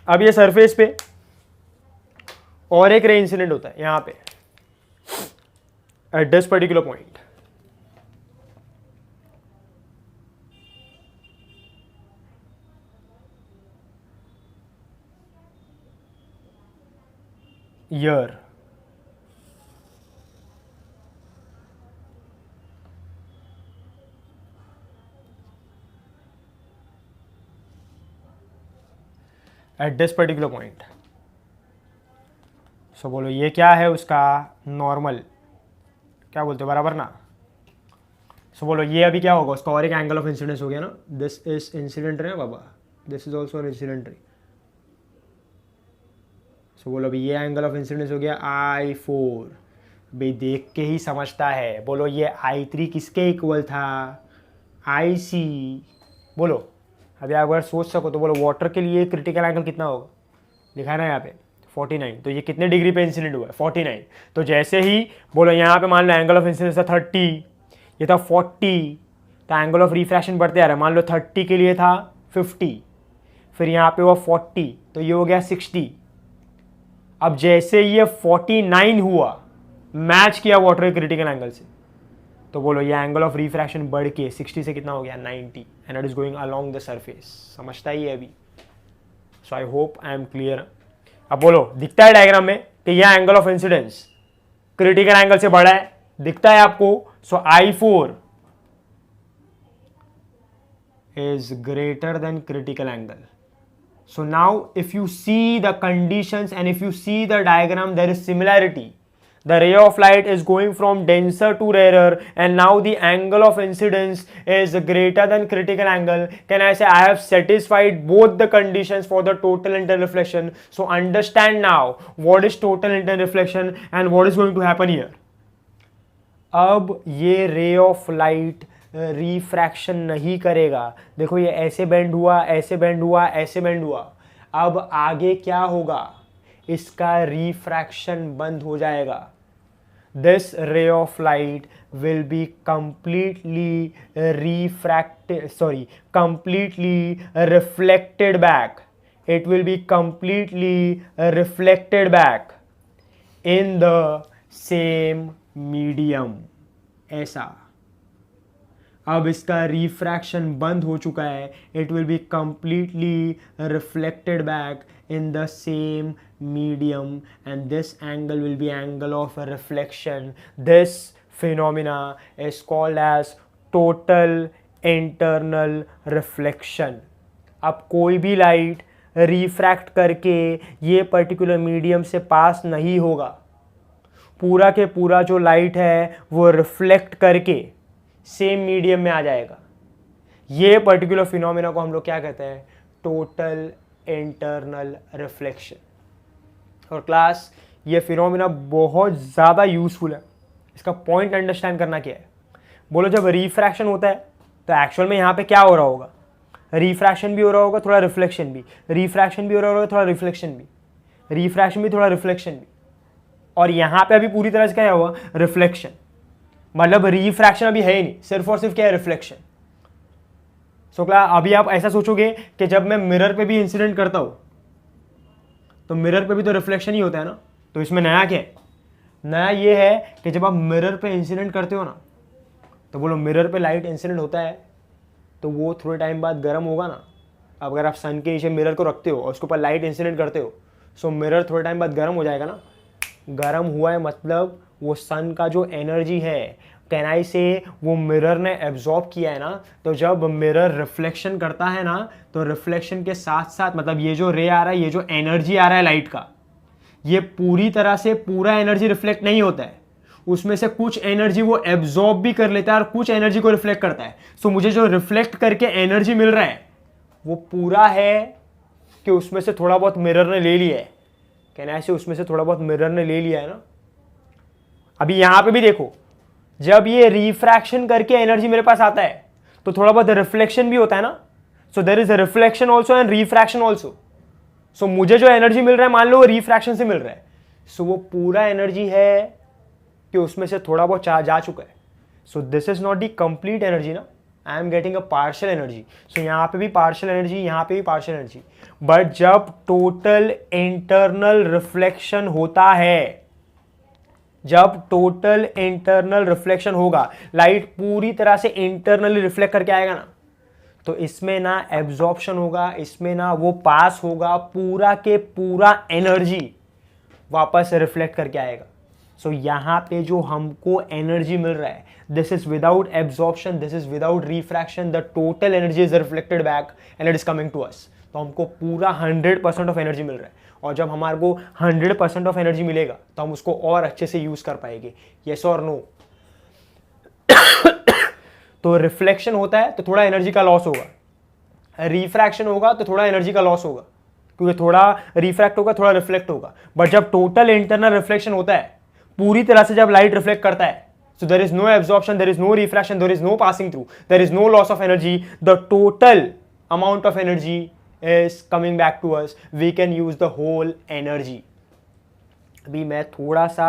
अब ये सरफेस पे और एक रे इंसिडेंट होता है यहां पे at this particular point. Here at this particular point. So बोलो ये क्या है उसका नॉर्मल, क्या बोलते हो बराबर ना. सो बोलो ये अभी क्या होगा उसका और एक एंगल ऑफ इंसिडेंस हो गया ना. दिस इज इंसिडेंट रे बाबा, this is also an incident ray. So बोलो अभी ये एंगल ऑफ इंसिडेंस हो गया I4. भाई देख के ही समझता है. बोलो ये I3 किसके इक्वल था? IC. बोलो अभी अगर सोच सको तो बोलो वाटर के लिए क्रिटिकल एंगल कितना होगा? लिखा है ना यहाँ पे 49. तो ये कितने डिग्री पे इंसिडेंट हुआ है? 49. तो जैसे ही बोलो यहाँ पे मान लो एंगल ऑफ इंसिडेंस था 30, ये था 40, तो एंगल ऑफ रिफ्रैक्शन बढ़ते आ रहा है. मान लो 30 के लिए था 50, फिर यहाँ पे हुआ 40, तो ये हो गया 60. अब जैसे ये 49 हुआ, मैच किया वाटर के क्रिटिकल एंगल से, तो बोलो ये एंगल ऑफ रिफ्रैक्शन बढ़ के 60 से कितना हो गया 90, and it is going along the surface. समझता ही है अभी? So I hope I am clear. अब बोलो दिखता है डायग्राम में कि यह angle of incidence critical angle से बड़ा है, दिखता है आपको. सो I4 is greater than critical angle. So now if you see the conditions and if you see the diagram, there is similarity. The ray of light is going from denser to rarer, and now the angle of incidence is greater than critical angle. Can I say I have satisfied both the conditions for the total internal reflection? So understand now what is total internal reflection and what is going to happen here. अब ये ray of light refraction नहीं करेगा. देखो ये ऐसे bend हुआ, ऐसे bend हुआ, ऐसे बेंड हुआ. अब आगे क्या होगा? इसका रिफ्रैक्शन बंद हो जाएगा. दिस रे of light will be completely completely reflected back. It will be completely reflected back in the same medium. ऐसा अब इसका रिफ्रैक्शन बंद हो चुका है. It will be completely reflected back in the same medium, and this angle will be angle of reflection. This phenomena is called as total internal reflection. अब कोई भी लाइट रिफ्रैक्ट करके ये पर्टिकुलर मीडियम से पास नहीं होगा, पूरा के पूरा जो लाइट है वो रिफ्लेक्ट करके सेम मीडियम में आ जाएगा। ये पर्टिकुलर फिनोमेना को हम लोग क्या कहते हैं? Total internal reflection. और क्लास, ये फिनोमेना बहुत ज़्यादा यूजफुल है। इसका पॉइंट अंडरस्टैंड करना क्या है? बोलो, जब रिफ्रैक्शन होता है तो एक्चुअल में यहाँ पे क्या हो रहा होगा? रिफ्रैक्शन भी हो रहा होगा, थोड़ा रिफ्लेक्शन भी, रिफ्रैक्शन भी हो रहा होगा, थोड़ा रिफ्लेक्शन भी, रिफ्रैक्शन भी, थोड़ा रिफ्लेक्शन भी। और यहाँ पे अभी पूरी तरह से क्या हुआ? रिफ्लेक्शन। मतलब रिफ्रैक्शन अभी है ही नहीं, सिर्फ और सिर्फ क्या है? रिफ्लेक्शन। सो क्या अभी आप ऐसा सोचोगे कि जब मैं मिरर पे भी इंसिडेंट करता हूँ तो मिरर पे भी तो रिफ्लेक्शन ही होता है ना? तो इसमें नया क्या है? नया ये है कि जब आप मिरर पे इंसिडेंट करते हो ना, तो बोलो मिरर पे लाइट इंसिडेंट होता है तो वो थोड़े टाइम बाद गर्म होगा ना। अब अगर आप सन के नीचे मिरर को रखते हो और उसके ऊपर लाइट इंसिडेंट करते हो, सो मिरर थोड़े टाइम बाद गर्म हो जाएगा ना। गर्म हुआ है मतलब वो सन का जो एनर्जी है, कैनाई से वो मिरर ने एब्जॉर्ब किया है ना। तो जब मिरर रिफ्लेक्शन करता है ना, तो रिफ्लेक्शन के साथ साथ मतलब ये जो रे आ रहा है, ये जो एनर्जी आ रहा है लाइट का, ये पूरी तरह से पूरा एनर्जी रिफ्लेक्ट नहीं होता है। उसमें से कुछ एनर्जी वो एब्जॉर्ब भी कर लेता है और कुछ एनर्जी को रिफ्लेक्ट करता है। सो मुझे जो रिफ्लेक्ट करके एनर्जी मिल रहा है वो पूरा है कि उसमें से थोड़ा बहुत मिरर ने ले लिया है। कहना ऐसे उसमें से थोड़ा बहुत मिरर ने ले लिया है ना। अभी यहां पे भी देखो, जब ये रिफ्रैक्शन करके एनर्जी मेरे पास आता है तो थोड़ा बहुत रिफ्लेक्शन भी होता है ना। So there is a reflection also and refraction also. So मुझे जो एनर्जी मिल रहा है, मान लो वो रिफ्रैक्शन से मिल रहा है, सो वो पूरा एनर्जी है कि उसमें से थोड़ा बहुत जा चुका है। So this is not the complete energy ना, I am getting a partial energy. So यहाँ पे भी पार्शियल एनर्जी, यहाँ पे भी पार्शियल एनर्जी। बट जब टोटल इंटरनल रिफ्लेक्शन होता है, जब टोटल इंटरनल रिफ्लेक्शन होगा, लाइट पूरी तरह से इंटरनली रिफ्लेक्ट करके आएगा ना, तो इसमें ना एब्जॉर्प्शन होगा, इसमें ना वो पास होगा, पूरा के पूरा एनर्जी वापस रिफ्लेक्ट करके आएगा। सो यहाँ पे जो हमको एनर्जी मिल रहा है, this is without absorption, this is without refraction, the total energy is reflected back and it is coming to us. तो हमको पूरा 100% ऑफ एनर्जी मिल रहा है। और जब हमारे को 100% ऑफ एनर्जी मिलेगा तो हम उसको और अच्छे से यूज कर पाएंगे। यस और नो? तो रिफ्लेक्शन होता है तो थोड़ा एनर्जी का लॉस होगा, रिफ्रैक्शन होगा तो थोड़ा एनर्जी का लॉस होगा, क्योंकि थोड़ा रिफ्रैक्ट होगा, थोड़ा रिफ्लेक्ट होगा। बट जब टोटल इंटरनल रिफ्लेक्शन होता है, पूरी तरह से जब लाइट रिफ्लेक्ट करता है, so there is no absorption, there is no refraction, there is no passing through, there is no loss of energy, the total amount of energy is coming back to us, we can use the whole energy। अभी मैं थोड़ा सा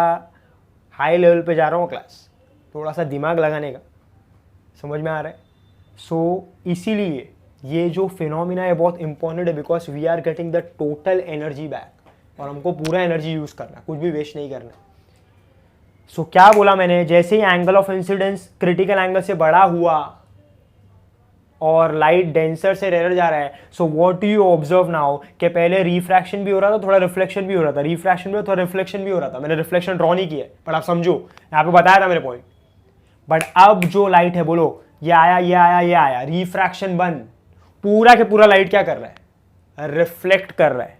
high level पे जा रहा हूँ class, थोड़ा सा दिमाग लगाने का, समझ में आ रहा है? सो इसीलिए ये जो फिनोमिना है बहुत इंपॉर्टेंट है, because we are getting the total energy back, और हमको पूरा एनर्जी यूज करना है, कुछ भी वेस्ट नहीं करना। सो क्या बोला मैंने? जैसे ही angle of incidence critical angle से बड़ा हुआ और लाइट डेंसर से रेयर जा रहा है, so what do you observe now कि पहले रिफ्रैक्शन भी हो रहा था, थोड़ा रिफ्लेक्शन भी हो रहा था, रिफ्रैक्शन भी हो, थोड़ा रिफ्लेक्शन भी हो रहा था। मैंने रिफ्लेक्शन ड्रॉ नहीं किया, पर आप समझो, यहाँ पे बताया था मेरे पॉइंट। बट अब जो लाइट है, बोलो ये आया, ये आया, ये आया, रिफ्रैक्शन बंद, पूरा के पूरा लाइट क्या कर रहा है? रिफ्लेक्ट कर रहा है।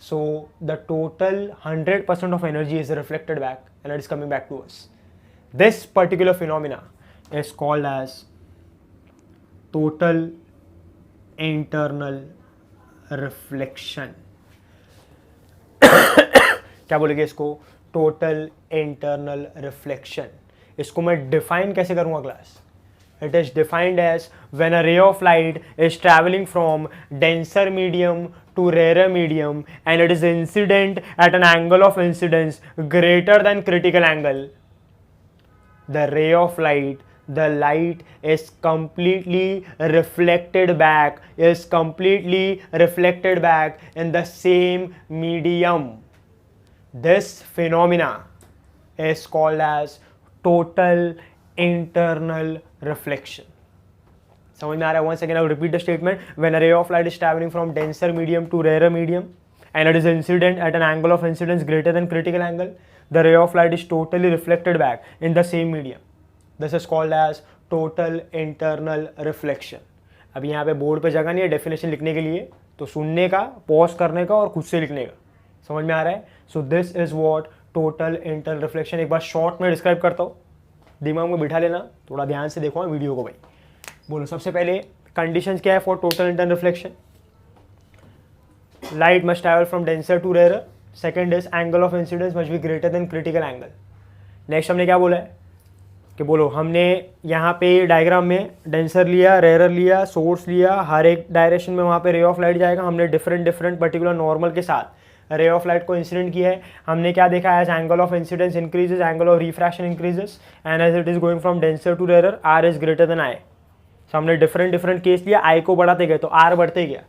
So the total 100% of energy is reflected back and it is coming back to us. This particular phenomena is called as total internal reflection. क्या बोलेंगे इसको? Total internal reflection. इसको मैं define कैसे करूँगा class? It is defined as when a ray of light is traveling from denser medium to rarer medium and it is incident at an angle of incidence greater than critical angle, the ray of light, the light is completely reflected back, is completely reflected back in the same medium. This phenomena is called as total internal reflection. समझ में आ रहा है? Once again I will repeat the statement. When a ray of light is traveling from denser medium to rarer medium and it is incident at an angle of incidence greater than critical angle, the ray of light is totally reflected back in the same medium. This is called as total internal reflection. अभी यहाँ पे board पे जगह नहीं है definition लिखने के लिए, तो सुनने का, पॉज करने का और खुद से लिखने का। समझ में आ रहा है? So this is what total internal reflection. एक बार शॉर्ट में डिस्क्राइब करता हूँ, दिमाग में बिठा लेना, थोड़ा ध्यान से देखो वीडियो को भाई। बोलो सबसे पहले कंडीशंस क्या है for total internal reflection? Light must travel from denser to rare. Second is angle of incidence must be greater than critical angle. Next हमने क्या बोला है कि बोलो हमने यहाँ पे डायग्राम में डेंसर लिया, रेयर लिया, सोर्स लिया, हर एक डायरेक्शन में वहाँ पे रे ऑफ लाइट जाएगा। हमने डिफरेंट पर्टिकुलर नॉर्मल के साथ रे ऑफ लाइट को इंसिडेंट किया है। हमने क्या देखा? As angle of incidence increases, angle of refraction increases, and as it is going from denser to rare, R is greater than I. So हमने डिफरेंट केस लिया, आई को बढ़ाते गए तो आर बढ़ते गया।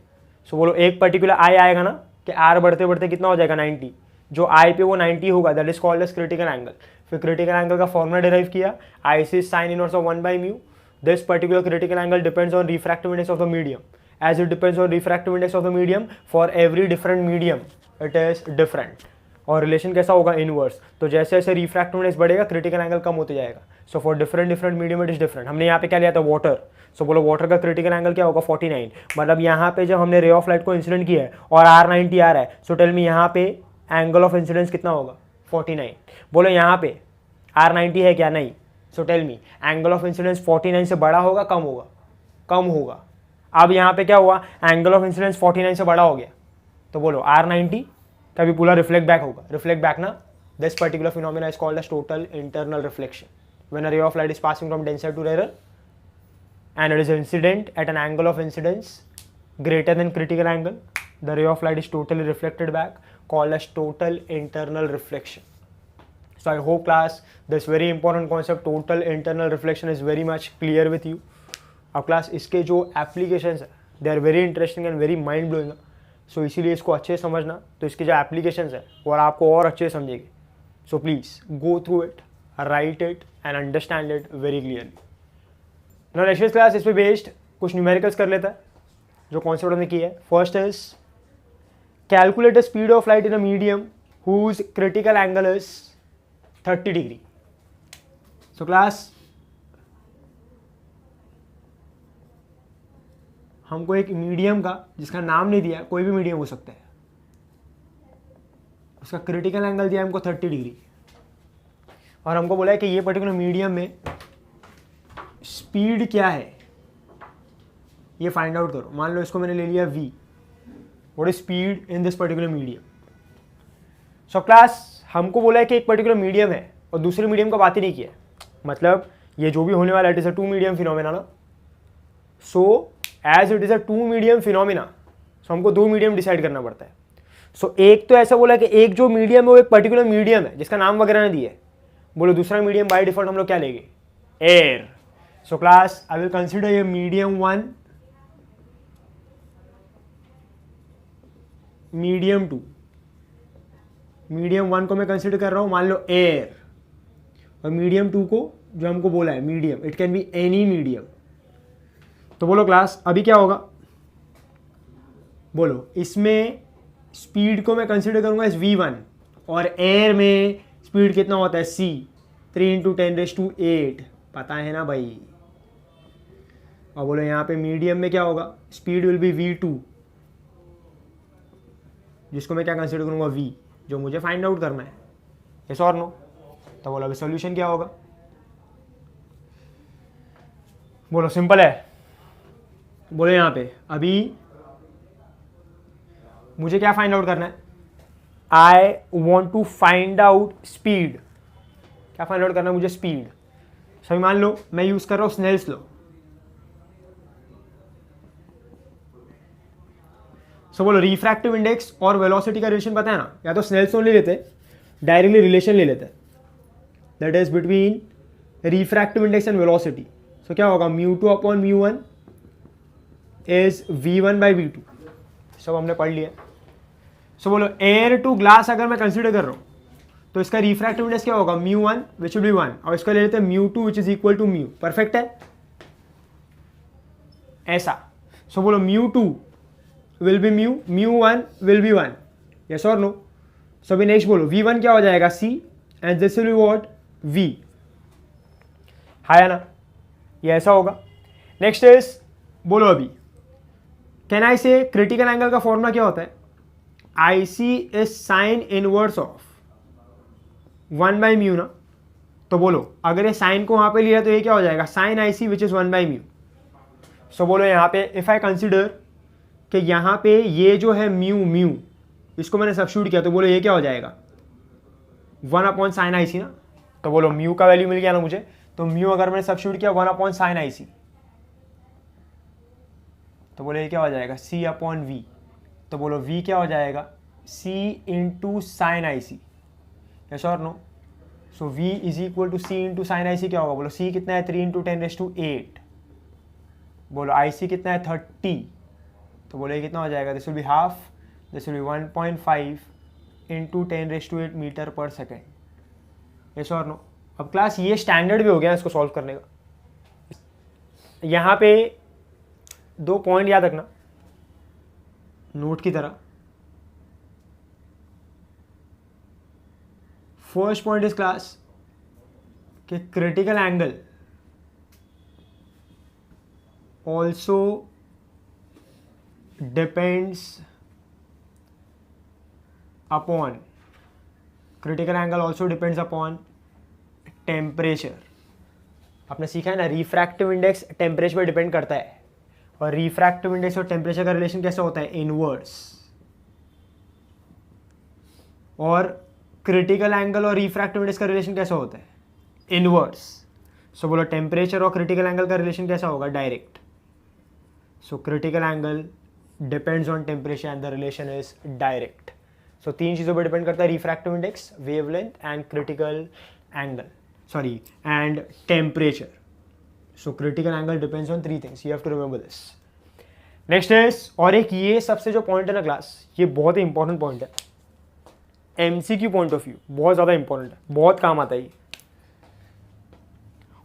सो बोलो एक पर्टिकुलर आई आएगा ना कि आर बढ़ते बढ़ते कितना हो जाएगा? 90। जो आई पे वो 90 होगा, that is called as critical angle. फिर क्रिटिकल एंगल का फॉर्मूला डिराइव किया, I C sine inverse of 1/μ। This particular critical angle depends on refractive index of the medium. As it depends on refractive index of the medium, for every different medium it is different. और relation कैसा होगा? Inverse. तो जैसे जैसे refractive index बढ़ेगा critical angle कम होते जाएगा। So for different medium it is different. हमने यहाँ पे क्या लिया था? वाटर। सो बोलो वाटर का क्रिटिकल एंगल क्या होगा? 49। मतलब यहाँ पे जब हमने रे ऑफ लाइट को इंसिडेंट किया है और R90 आ रहा है, सो टेल मी यहाँ पे एंगल ऑफ इंसिडेंस कितना होगा? 49। बोलो यहाँ पे R90 है क्या? नहीं। So tell me angle of incidence 49 से बड़ा होगा कम होगा? कम होगा। अब यहाँ पे क्या हुआ? एंगल ऑफ इंसिडेंस 49 से बड़ा हो गया, तो बोलो R90 कभी पूरा रिफ्लेक्ट बैक होगा। रिफ्लेक्ट बैक ना, this particular phenomena is called as total internal reflection when a ray of light is passing from denser to rare and it is incident at an angle of incidence greater than critical angle. The ray of light is totally reflected back, called as total internal reflection. So I hope class this very important concept total internal reflection is very much clear with you. अब class इसके जो applications है they are very interesting and very mind blowing. So इसीलिए इसको अच्छे से समझना, तो इसके जो applications है वो आपको और अच्छे से समझेगी. So please go through it, write it and understand it very clearly. Next class इस पे बेस्ड कुछ न्यूमेरिकल्स कर लेता है जो कॉन्सेप्ट हमने किया है. First is calculate the speed of light in a medium whose critical angle is 30 degree. So class हमको एक मीडियम का जिसका नाम नहीं दिया, कोई भी मीडियम हो सकता है, उसका क्रिटिकल एंगल दिया हमको 30 डिग्री और हमको बोला है कि ये पर्टिकुलर मीडियम में स्पीड क्या है ये फाइंड आउट करो. मान लो इसको मैंने ले लिया v, what is speed in this particular medium. So class हमको बोला है कि एक पर्टिकुलर मीडियम है और दूसरे मीडियम का बात ही नहीं किया. मतलब ये जो भी होने वाला है it is a two medium phenomena ना. So as it is a two medium phenomena, so हमको दो मीडियम डिसाइड करना पड़ता है. सो एक तो ऐसा बोला कि एक जो मीडियम है वो एक पर्टिकुलर मीडियम है जिसका नाम वगैरह नहीं दिया है. बोलो दूसरा मीडियम बाय डिफॉल्ट हम लोग क्या लेंगे? Air. So class, I will consider a medium 1, medium 2. medium 1 को मैं कंसिडर कर रहा हूँ मान लो एयर, और medium 2 को जो हमको बोला है medium, it can be any medium. तो बोलो क्लास अभी क्या होगा? बोलो इसमें स्पीड को मैं कंसिडर करूँगा इस v1 और एयर में स्पीड कितना होता है c, 3 × 10⁸. पता है ना भाई. और बोलो यहाँ पे मीडियम में क्या होगा? स्पीड विल बी v2, जिसको मैं क्या कंसिडर करूँगा v, जो मुझे फाइंड आउट करना है. यस और नो? तो बोलो अभी सॉल्यूशन क्या होगा? बोलो सिंपल है. बोलो यहाँ पे अभी मुझे क्या फाइंड आउट करना है? I want to find out speed. क्या फाइंड आउट करना है मुझे? स्पीड. सभी मान लो मैं यूज कर रहा हूं स्नेल्स लॉ. सो बोलो रिफ्रैक्टिव इंडेक्स और वेलोसिटी का रिलेशन पता है ना? या तो स्नेल्स लॉ ले लेते, डायरेक्टली रिलेशन ले लेते, that is between refractive index and velocity. So क्या होगा? μ2/μ1 इज v1/v2. सब हमने पढ़ लिया. सो बोलो एयर टू ग्लास अगर मैं कंसिडर कर रहा हूं तो इसका रिफ्रैक्टिव इंडेक्स क्या होगा? μ1 विच विल बी 1, और इसका ले लेते हैं μ2 which is equal to μ. Perfect है ऐसा. सो बोलो μ2 will be μ, μ1 will be 1. Yes और नो? सो अभी नेक्स्ट बोलो v1 क्या हो जाएगा? c and this will be what? v. है ना? ये ऐसा होगा. नेक्स्ट इज बोलो अभी, कैन आई से क्रिटिकल एंगल का फॉर्मूला क्या होता है? I C is sine inverse of 1/μ ना। तो बोलो अगर ये साइन को वहां पे लिया तो ये क्या हो जाएगा? Sign I C which is 1/μ। सो बोलो यहाँ पे इफ आई कंसिडर कि यहाँ पे ये जो है म्यू इसको मैंने सब्स्टिट्यूट किया, तो बोलो ये क्या हो जाएगा? 1/sin आई सी ना। तो बोलो म्यू का वैल्यू मिल गया ना मुझे, तो म्यू अगर मैंने सब्स्टिट्यूट किया 1/sin आई सी, तो बोलो ये क्या हो जाएगा? C/V। तो बोलो V क्या हो जाएगा? C into sine I C, yes और no? So V is equal to C into sine I C क्या होगा? बोलो C कितना है? 3 × 10⁸। बोलो IC कितना है? 30। तो बोलो ये कितना हो जाएगा? This will be half, this will be 1.5 into 10⁸ metre per second, yes और नो? अब क्लास ये स्टैंडर्ड भी हो गया इसको सॉल्व करने का। यहाँ पे 2 पॉइंट याद रखना नोट की तरह। फर्स्ट पॉइंट इज क्लास कि critical angle also depends upon temperature. आपने सीखा है ना, रिफ्रैक्टिव इंडेक्स टेम्परेचर पर डिपेंड करता है, और रिफ्रैक्टिव इंडेक्स और टेम्परेचर का रिलेशन कैसा होता है? इनवर्स। और क्रिटिकल एंगल और रिफ्रैक्टिव इंडेक्स का रिलेशन कैसा होता है? इनवर्स। सो बोलो टेम्परेचर और क्रिटिकल एंगल का रिलेशन कैसा होगा? Direct. So critical angle depends on temperature and the relation is direct. So 3 चीज़ों पर डिपेंड करता है, refractive index, wavelength and critical angle, and temperature. So critical angle depends on 3 things. You have to remember this. Next is, और एक ये सबसे जो point है ना क्लास, ये बहुत ही इंपॉर्टेंट पॉइंट है, एमसीक्यू पॉइंट ऑफ व्यू बहुत ज़्यादा इंपॉर्टेंट है, बहुत काम आता है ये।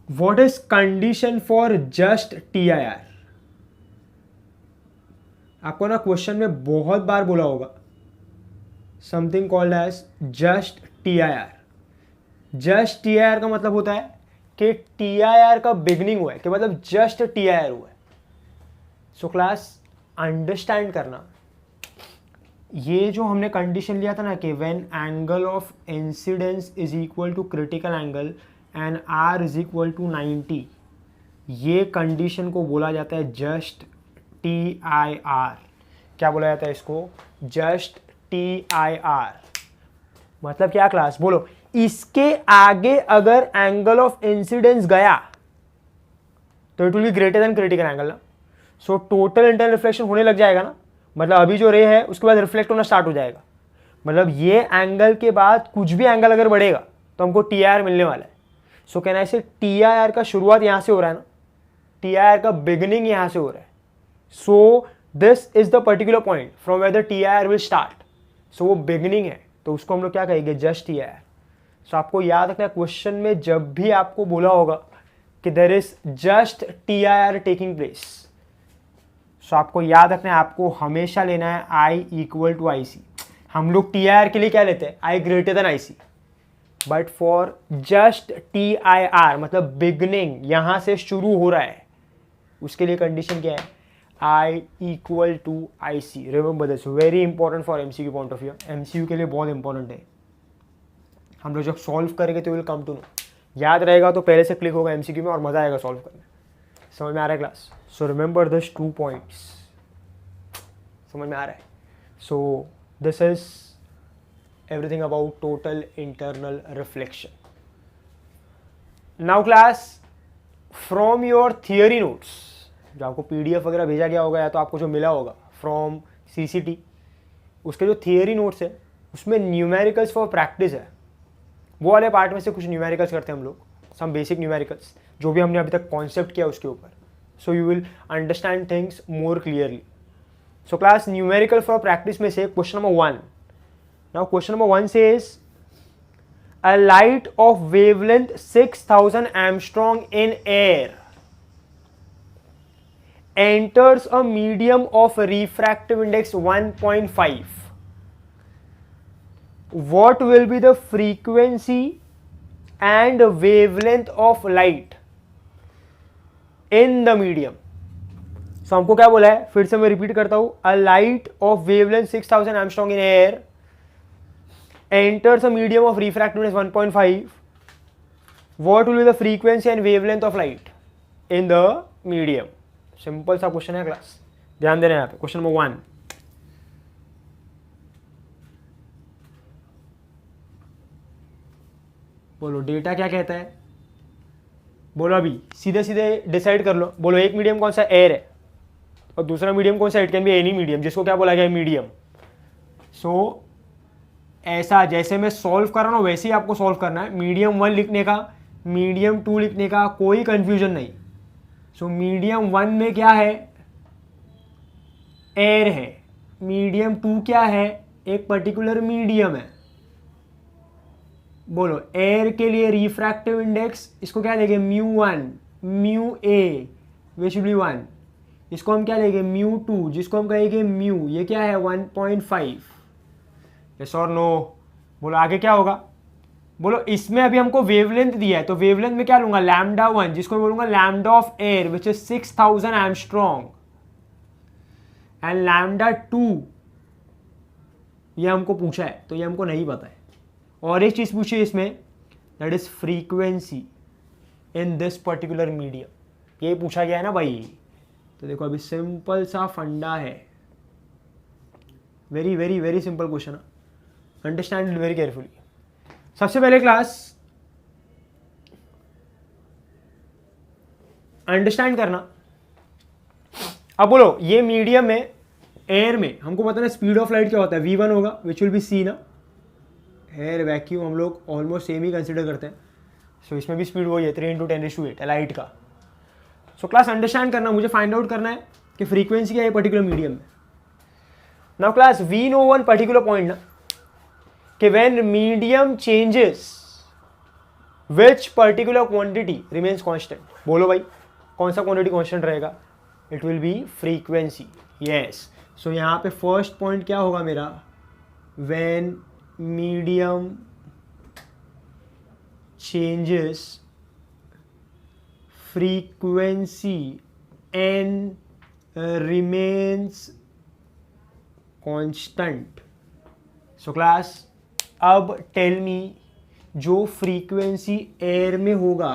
What is condition for just TIR? आपको ना क्वेश्चन में बहुत बार बोला होगा something called as just TIR। Just TIR का मतलब होता है कि TIR का बिगनिंग हुआ है, कि मतलब जस्ट TIR हुआ है। सो क्लास अंडरस्टैंड करना, ये जो हमने कंडीशन लिया था ना कि when angle of incidence is equal to critical angle and R is equal to 90, ये कंडीशन को बोला जाता है जस्ट TIR। क्या बोला जाता है इसको? Just TIR। मतलब क्या क्लास? बोलो इसके आगे अगर एंगल ऑफ इंसिडेंस गया तो it will be greater than critical angle ना। सो टोटल इंटरनल रिफ्लेक्शन होने लग जाएगा ना, मतलब अभी जो रे है उसके बाद रिफ्लेक्ट होना स्टार्ट हो जाएगा। मतलब ये एंगल के बाद कुछ भी एंगल अगर बढ़ेगा तो हमको TIR मिलने वाला है। सो कैन आई से TIR का शुरुआत यहां से हो रहा है ना, TIR का बिगिनिंग यहां से हो रहा है। So this is the particular point from where the TIR will start. So वो बिगिनिंग है, तो उसको हम लोग क्या कहेंगे? Just TIR। सो आपको याद रखना है, क्वेश्चन में जब भी आपको बोला होगा कि there is just TIR taking place, so आपको याद रखना है, आपको हमेशा लेना है I इक्वल टू IC। हम लोग TIR के लिए क्या लेते हैं? I greater than IC। But for just TIR मतलब बिगनिंग यहां से शुरू हो रहा है, उसके लिए कंडीशन क्या है? I equal to IC। Remember this, very important for MCQ point of view. MCQ के लिए बहुत इंपॉर्टेंट है, हम लोग जब सॉल्व करेंगे तो विल कम टू नो। याद रहेगा तो पहले से क्लिक होगा MCQ में और मजा आएगा सॉल्व करने। समझ में आ रहा है class? So remember this 2 points. समझ में आ रहा है? So this is everything about total internal reflection. Now class, from your theory notes, जो आपको PDF वगैरह भेजा गया होगा या तो आपको जो मिला होगा फ्रॉम CCT, उसके जो थियरी नोट्स है उसमें न्यूमेरिकल्स फॉर प्रैक्टिस है। वो वाले पार्ट में से कुछ न्यूमेरिकल्स करते हैं हम लोग, सम बेसिक न्यूमेरिकल्स जो भी हमने अभी तक कॉन्सेप्ट किया उसके ऊपर। सो you will understand things more clearly. So class, numerical for practice में से question number 1। Now question number 1 says a light of wavelength 6000 Armstrong in air enters a medium of refractive index 1.5. What will be the frequency and wavelength of light in the medium? सो हमको क्या बोला है, फिर से मैं repeat करता हूं, a light of wavelength 6000 angstrom in air enters a medium of refractiveness 1.5, what will be the frequency and wavelength of light in the medium? Simple सा क्वेश्चन है क्लास, ध्यान देना यहाँ पे। क्वेश्चन नंबर 1, बोलो डेटा क्या कहता है, बोलो अभी सीधे सीधे डिसाइड कर लो। बोलो एक मीडियम कौन सा, एयर है, और दूसरा मीडियम कौन सा, it can be any medium, जिसको क्या बोला गया, मीडियम। सो ऐसा जैसे मैं सॉल्व कर रहा हूँ वैसे ही आपको सॉल्व करना है। मीडियम 1 लिखने का, मीडियम 2 लिखने का कोई कंफ्यूजन नहीं। सो मीडियम 1 में क्या है, एयर है। मीडियम 2 क्या है, एक पर्टिकुलर मीडियम है। बोलो एयर के लिए रिफ्रैक्टिव इंडेक्स, इसको क्या लेंगे, μ1, μa विच विल बी 1, इसको हम क्या लेंगे, μ2, जिसको हम कहेंगे म्यू, ये क्या है 1.5। यस और नो। बोलो आगे क्या होगा, बोलो इसमें अभी हमको वेवलेंथ दिया है, तो वेवलेंथ में क्या लूंगा, लैम्डा 1, जिसको मैं बोलूंगा lambda of air which is 6000 angstrom, and lambda 2 ये हमको पूछा है, तो ये हमको नहीं पता है। और एक चीज पूछी है इसमें, that is frequency in this particular medium, ये पूछा गया है ना भाई। तो देखो अभी सिंपल सा फंडा है, very very very simple question, understand it very carefully. सबसे पहले क्लास अंडरस्टैंड करना। अब बोलो ये मीडियम में, एयर में हमको पता ना स्पीड ऑफ लाइट क्या होता है, v1 होगा विच विल बी c ना। एयर वैक्यूम हम लोग ऑलमोस्ट सेम ही कंसिडर करते हैं, सो इसमें भी स्पीड वही है 3 × 10⁸ लाइट का। सो क्लास अंडरस्टैंड करना, मुझे फाइंड आउट करना है कि फ्रीक्वेंसी क्या है पर्टिकुलर मीडियम में। Now class we know one particular point ना, कि when medium changes which particular quantity remains constant। बोलो भाई कौन सा क्वांटिटी कांस्टेंट रहेगा, it will be frequency. Yes, so यहाँ पे फर्स्ट पॉइंट क्या होगा मेरा, when medium changes frequency and remains constant। So class अब टेल मी, जो फ्रीक्वेंसी एयर में होगा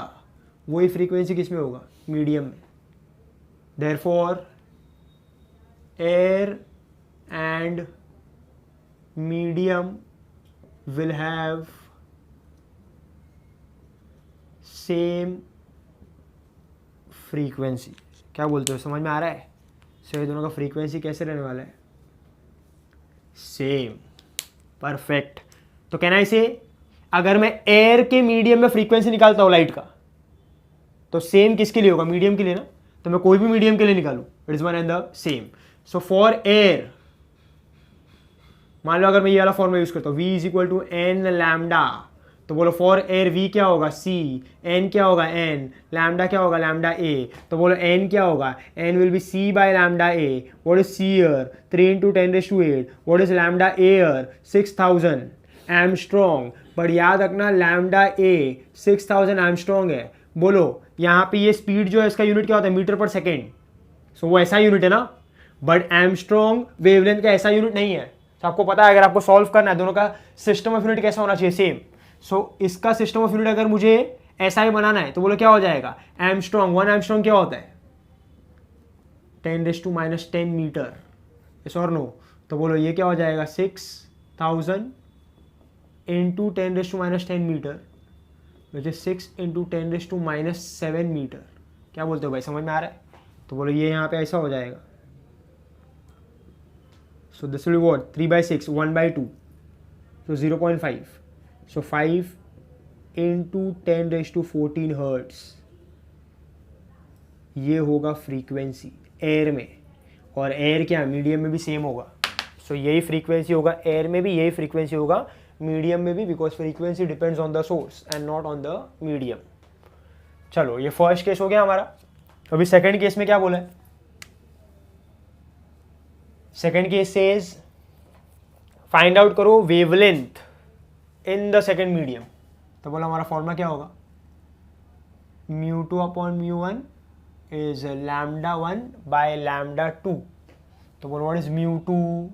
वही फ्रीक्वेंसी किस में होगा, मीडियम में। Therefore air and medium will have same frequency. क्या बोलते हो, समझ में आ रहा है? सो ये दोनों का फ्रीक्वेंसी कैसे रहने वाला है, सेम, परफेक्ट। तो कहना इसे, अगर मैं एयर के मीडियम में फ्रीक्वेंसी निकालता हूं लाइट का, तो सेम किसके लिए होगा, मीडियम के लिए ना। तो मैं कोई भी मीडियम के लिए निकालूं, it is one and the same. So for air, मान लो अगर मैं ये वाला फॉर्मूला यूज करता हूं, v is equal to n lambda, तो बोलो फॉर एयर v क्या होगा, c, n क्या होगा, n, लैम्डा क्या होगा, लैम्डा a, तो बोलो n क्या होगा, n will be c by lambda a। What is c here, 3 × 10⁸। What is lambda a here, 6000 Armstrong. But याद रखना लैम्डा a 6000 एमस्ट्रॉन्ग है। बोलो यहाँ पे ये स्पीड जो है इसका यूनिट क्या होता है, मीटर पर सेकेंड। सो वो ऐसा यूनिट है ना, बट एमस्ट्रॉन्ग वेवलेंथ का ऐसा यूनिट नहीं है। तो आपको पता है अगर आपको सॉल्व करना है दोनों का सिस्टम ऑफ यूनिट कैसा होना चाहिए, सेम। सो इसका सिस्टम ऑफ यूनिट अगर मुझे ऐसा ही बनाना है तो बोलो क्या हो जाएगा, एमस्ट्रॉन्ग, 1 एमस्ट्रॉन्ग क्या होता है, 10⁻10 मीटर। यस और नो। तो बोलो ये क्या हो जाएगा, 6000 × 10⁻10 मीटर, विच इज 6 × 10⁻7 मीटर। क्या बोलते हो भाई, समझ में आ रहा है? तो बोलो ये यहाँ पे ऐसा हो जाएगा। So this will be what, 3/6, 1/2, so 0.5, so 5 × 10⁻14 hertz. ये होगा फ्रीक्वेंसी एयर में, और एयर क्या मीडियम में भी सेम होगा। सो यही फ्रीक्वेंसी होगा एयर में भी, यही फ्रीक्वेंसी होगा मीडियम में भी, because frequency depends on the source and not on the medium. चलो ये फर्स्ट केस हो गया हमारा। अभी सेकंड केस में क्या बोला है, second case says find out करो wavelength in the second medium. तो बोला हमारा फॉर्मूला क्या होगा, μ2/μ1 is lambda 1 by lambda 2. तो बोलो what is mu 2?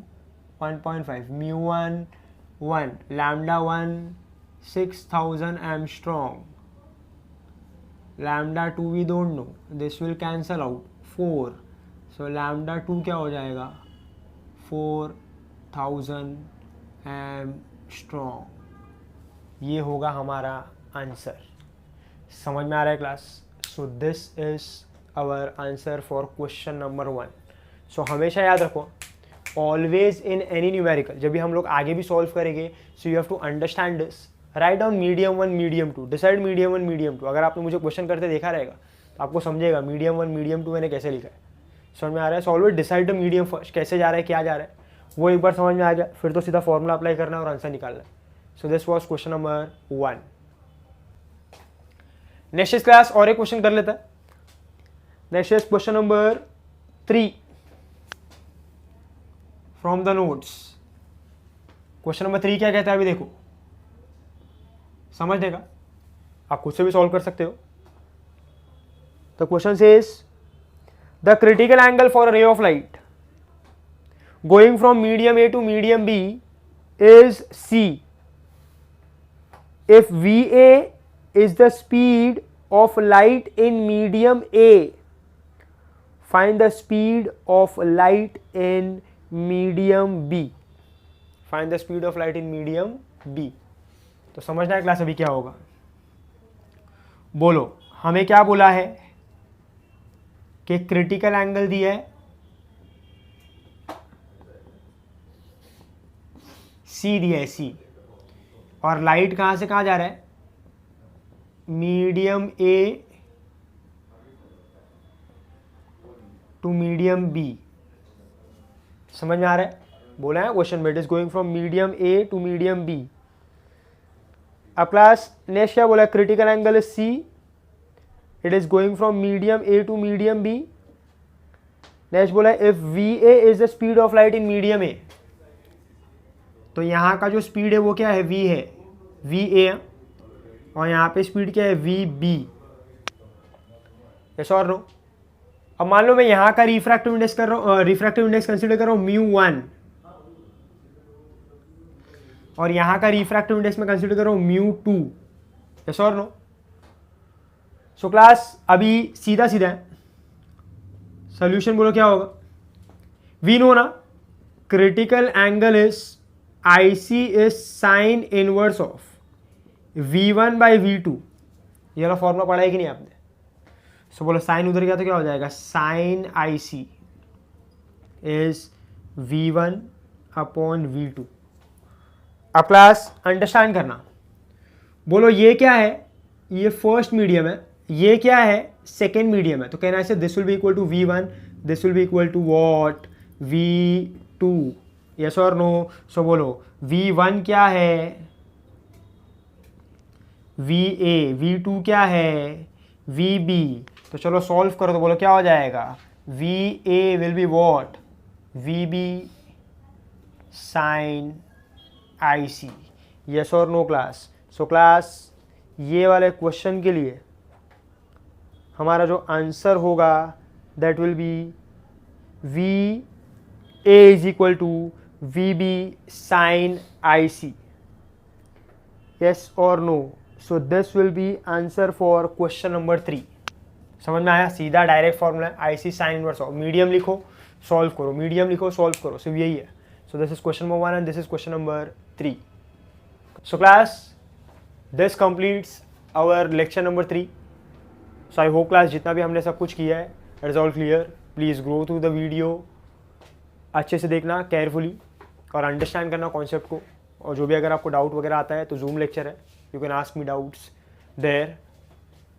1.5. mu 1 1. lambda 1 6000 Armstrong. lambda 2 we don't know. This will cancel out. 4. So lambda 2 क्या हो जाएगा? 4000 Armstrong. ये होगा हमारा आंसर. समझ में आ रहा है class? So this is our answer for question number 1. So हमेशा याद रखो, ऑलवेज इन एनी न्यूमेरिकल जब भी हम लोग आगे भी सॉल्व करेंगे, so you have to understand this. Right down medium 1 medium 2, decide medium 1 medium 2. अगर आपने मुझे क्वेश्चन करते देखा रहेगा तो आपको समझेगा मीडियम 1 मीडियम 2 मैंने कैसे लिखा है. समझ में आ रहा है? So always decide the medium first. कैसे जा रहा है, क्या जा रहा है, वो एक बार समझ में आ गया, फिर तो सीधा फॉर्मूला अप्लाई करना है और आंसर निकालना है. So this was question number 1. Next is class और एक क्वेश्चन कर लेता है. Next is question number 3 from the notes. Question number 3 क्या कहता है अभी देखो, समझने का, आप खुद से भी सॉल्व कर सकते हो. The question says the critical angle for a ray of light going from medium A to medium B is C if VA is the speed of light in medium A, find the speed of light in medium B. Find the speed of light in medium B. तो समझना है class अभी क्या होगा. बोलो हमें क्या बोला है कि क्रिटिकल एंगल दिया है C दिया है C, और लाइट कहाँ से कहाँ जा रहा है, medium A to medium B. समझ में आ रहा है? बोला है क्वेश्चन में, it is going from medium A to medium B. अब क्लास नेक्स्ट क्या बोला, critical angle is C, it is going from medium A to medium B. Next बोला if V A is the speed of light in medium A, तो यहाँ का जो speed है वो क्या है, v है, va, और यहाँ पे स्पीड क्या है, vb. यस और नो? अब मान लो मैं यहाँ का रिफ्रैक्टिव इंडेक्स कर रहा हूँ, रिफ्रैक्टिव इंडेक्स कंसीडर कर रहा हूँ μ1, और यहाँ का रिफ्रैक्टिव इंडेक्स में कंसीडर कर रहा हूँ μ2. यस और नो? सो क्लास अभी सीधा सीधा है, सोल्यूशन बोलो क्या होगा. वी नो ना, critical angle is IC is sin inverse of V1 by V2. ये वाला फॉर्मूला पढ़ा है कि नहीं आपने? सो बोलो साइन उधर गया तो क्या हो जाएगा, sign IC is V1 upon V2. अब क्लास अंडरस्टैंड करना, बोलो ये क्या है, ये फर्स्ट मीडियम है, ये क्या है, सेकेंड मीडियम है. तो कहना है this will be equal to V1, this will be equal to what, V2. Yes और नो? सो बोलो V1 क्या है, VA, V2 क्या है, VB. तो चलो सॉल्व करो, तो बोलो क्या हो जाएगा, VA will be what, VB sine IC. Yes और नो क्लास? सो क्लास ये वाले क्वेश्चन के लिए हमारा जो आंसर होगा that will be VA is equal to VB sin IC. Yes or no? So this will be answer for question number 3. समझ में आया? सीधा डायरेक्ट फॉर्मूला है, IC sin inverse of medium लिखो सॉल्व करो, मीडियम लिखो solve करो, सिर्फ यही है. So this is question number 1 and this is question number 3. So class this completes our lecture number 3. So I hope class जितना भी हमने सब कुछ किया है it is all clear. Please go through the video, अच्छे से देखना केयरफुली और अंडरस्टैंड करना कॉन्सेप्ट को. और जो भी अगर आपको डाउट वगैरह आता है तो जूम लेक्चर है, you can ask me doubts there.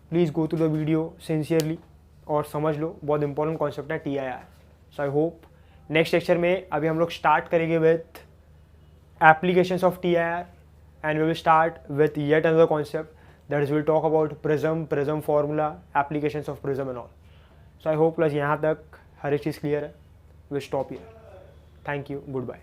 Please go to the video sincerely और समझ लो, बहुत इंपॉर्टेंट कॉन्सेप्ट है TIR. So I hope next lecture में अभी हम लोग स्टार्ट करेंगे with applications of TIR and we will start with yet another concept that is will talk about prism formula, applications of prism and all. So I hope plus यहाँ तक हर एक चीज़ clear है. Will stop here. Thank you, good bye.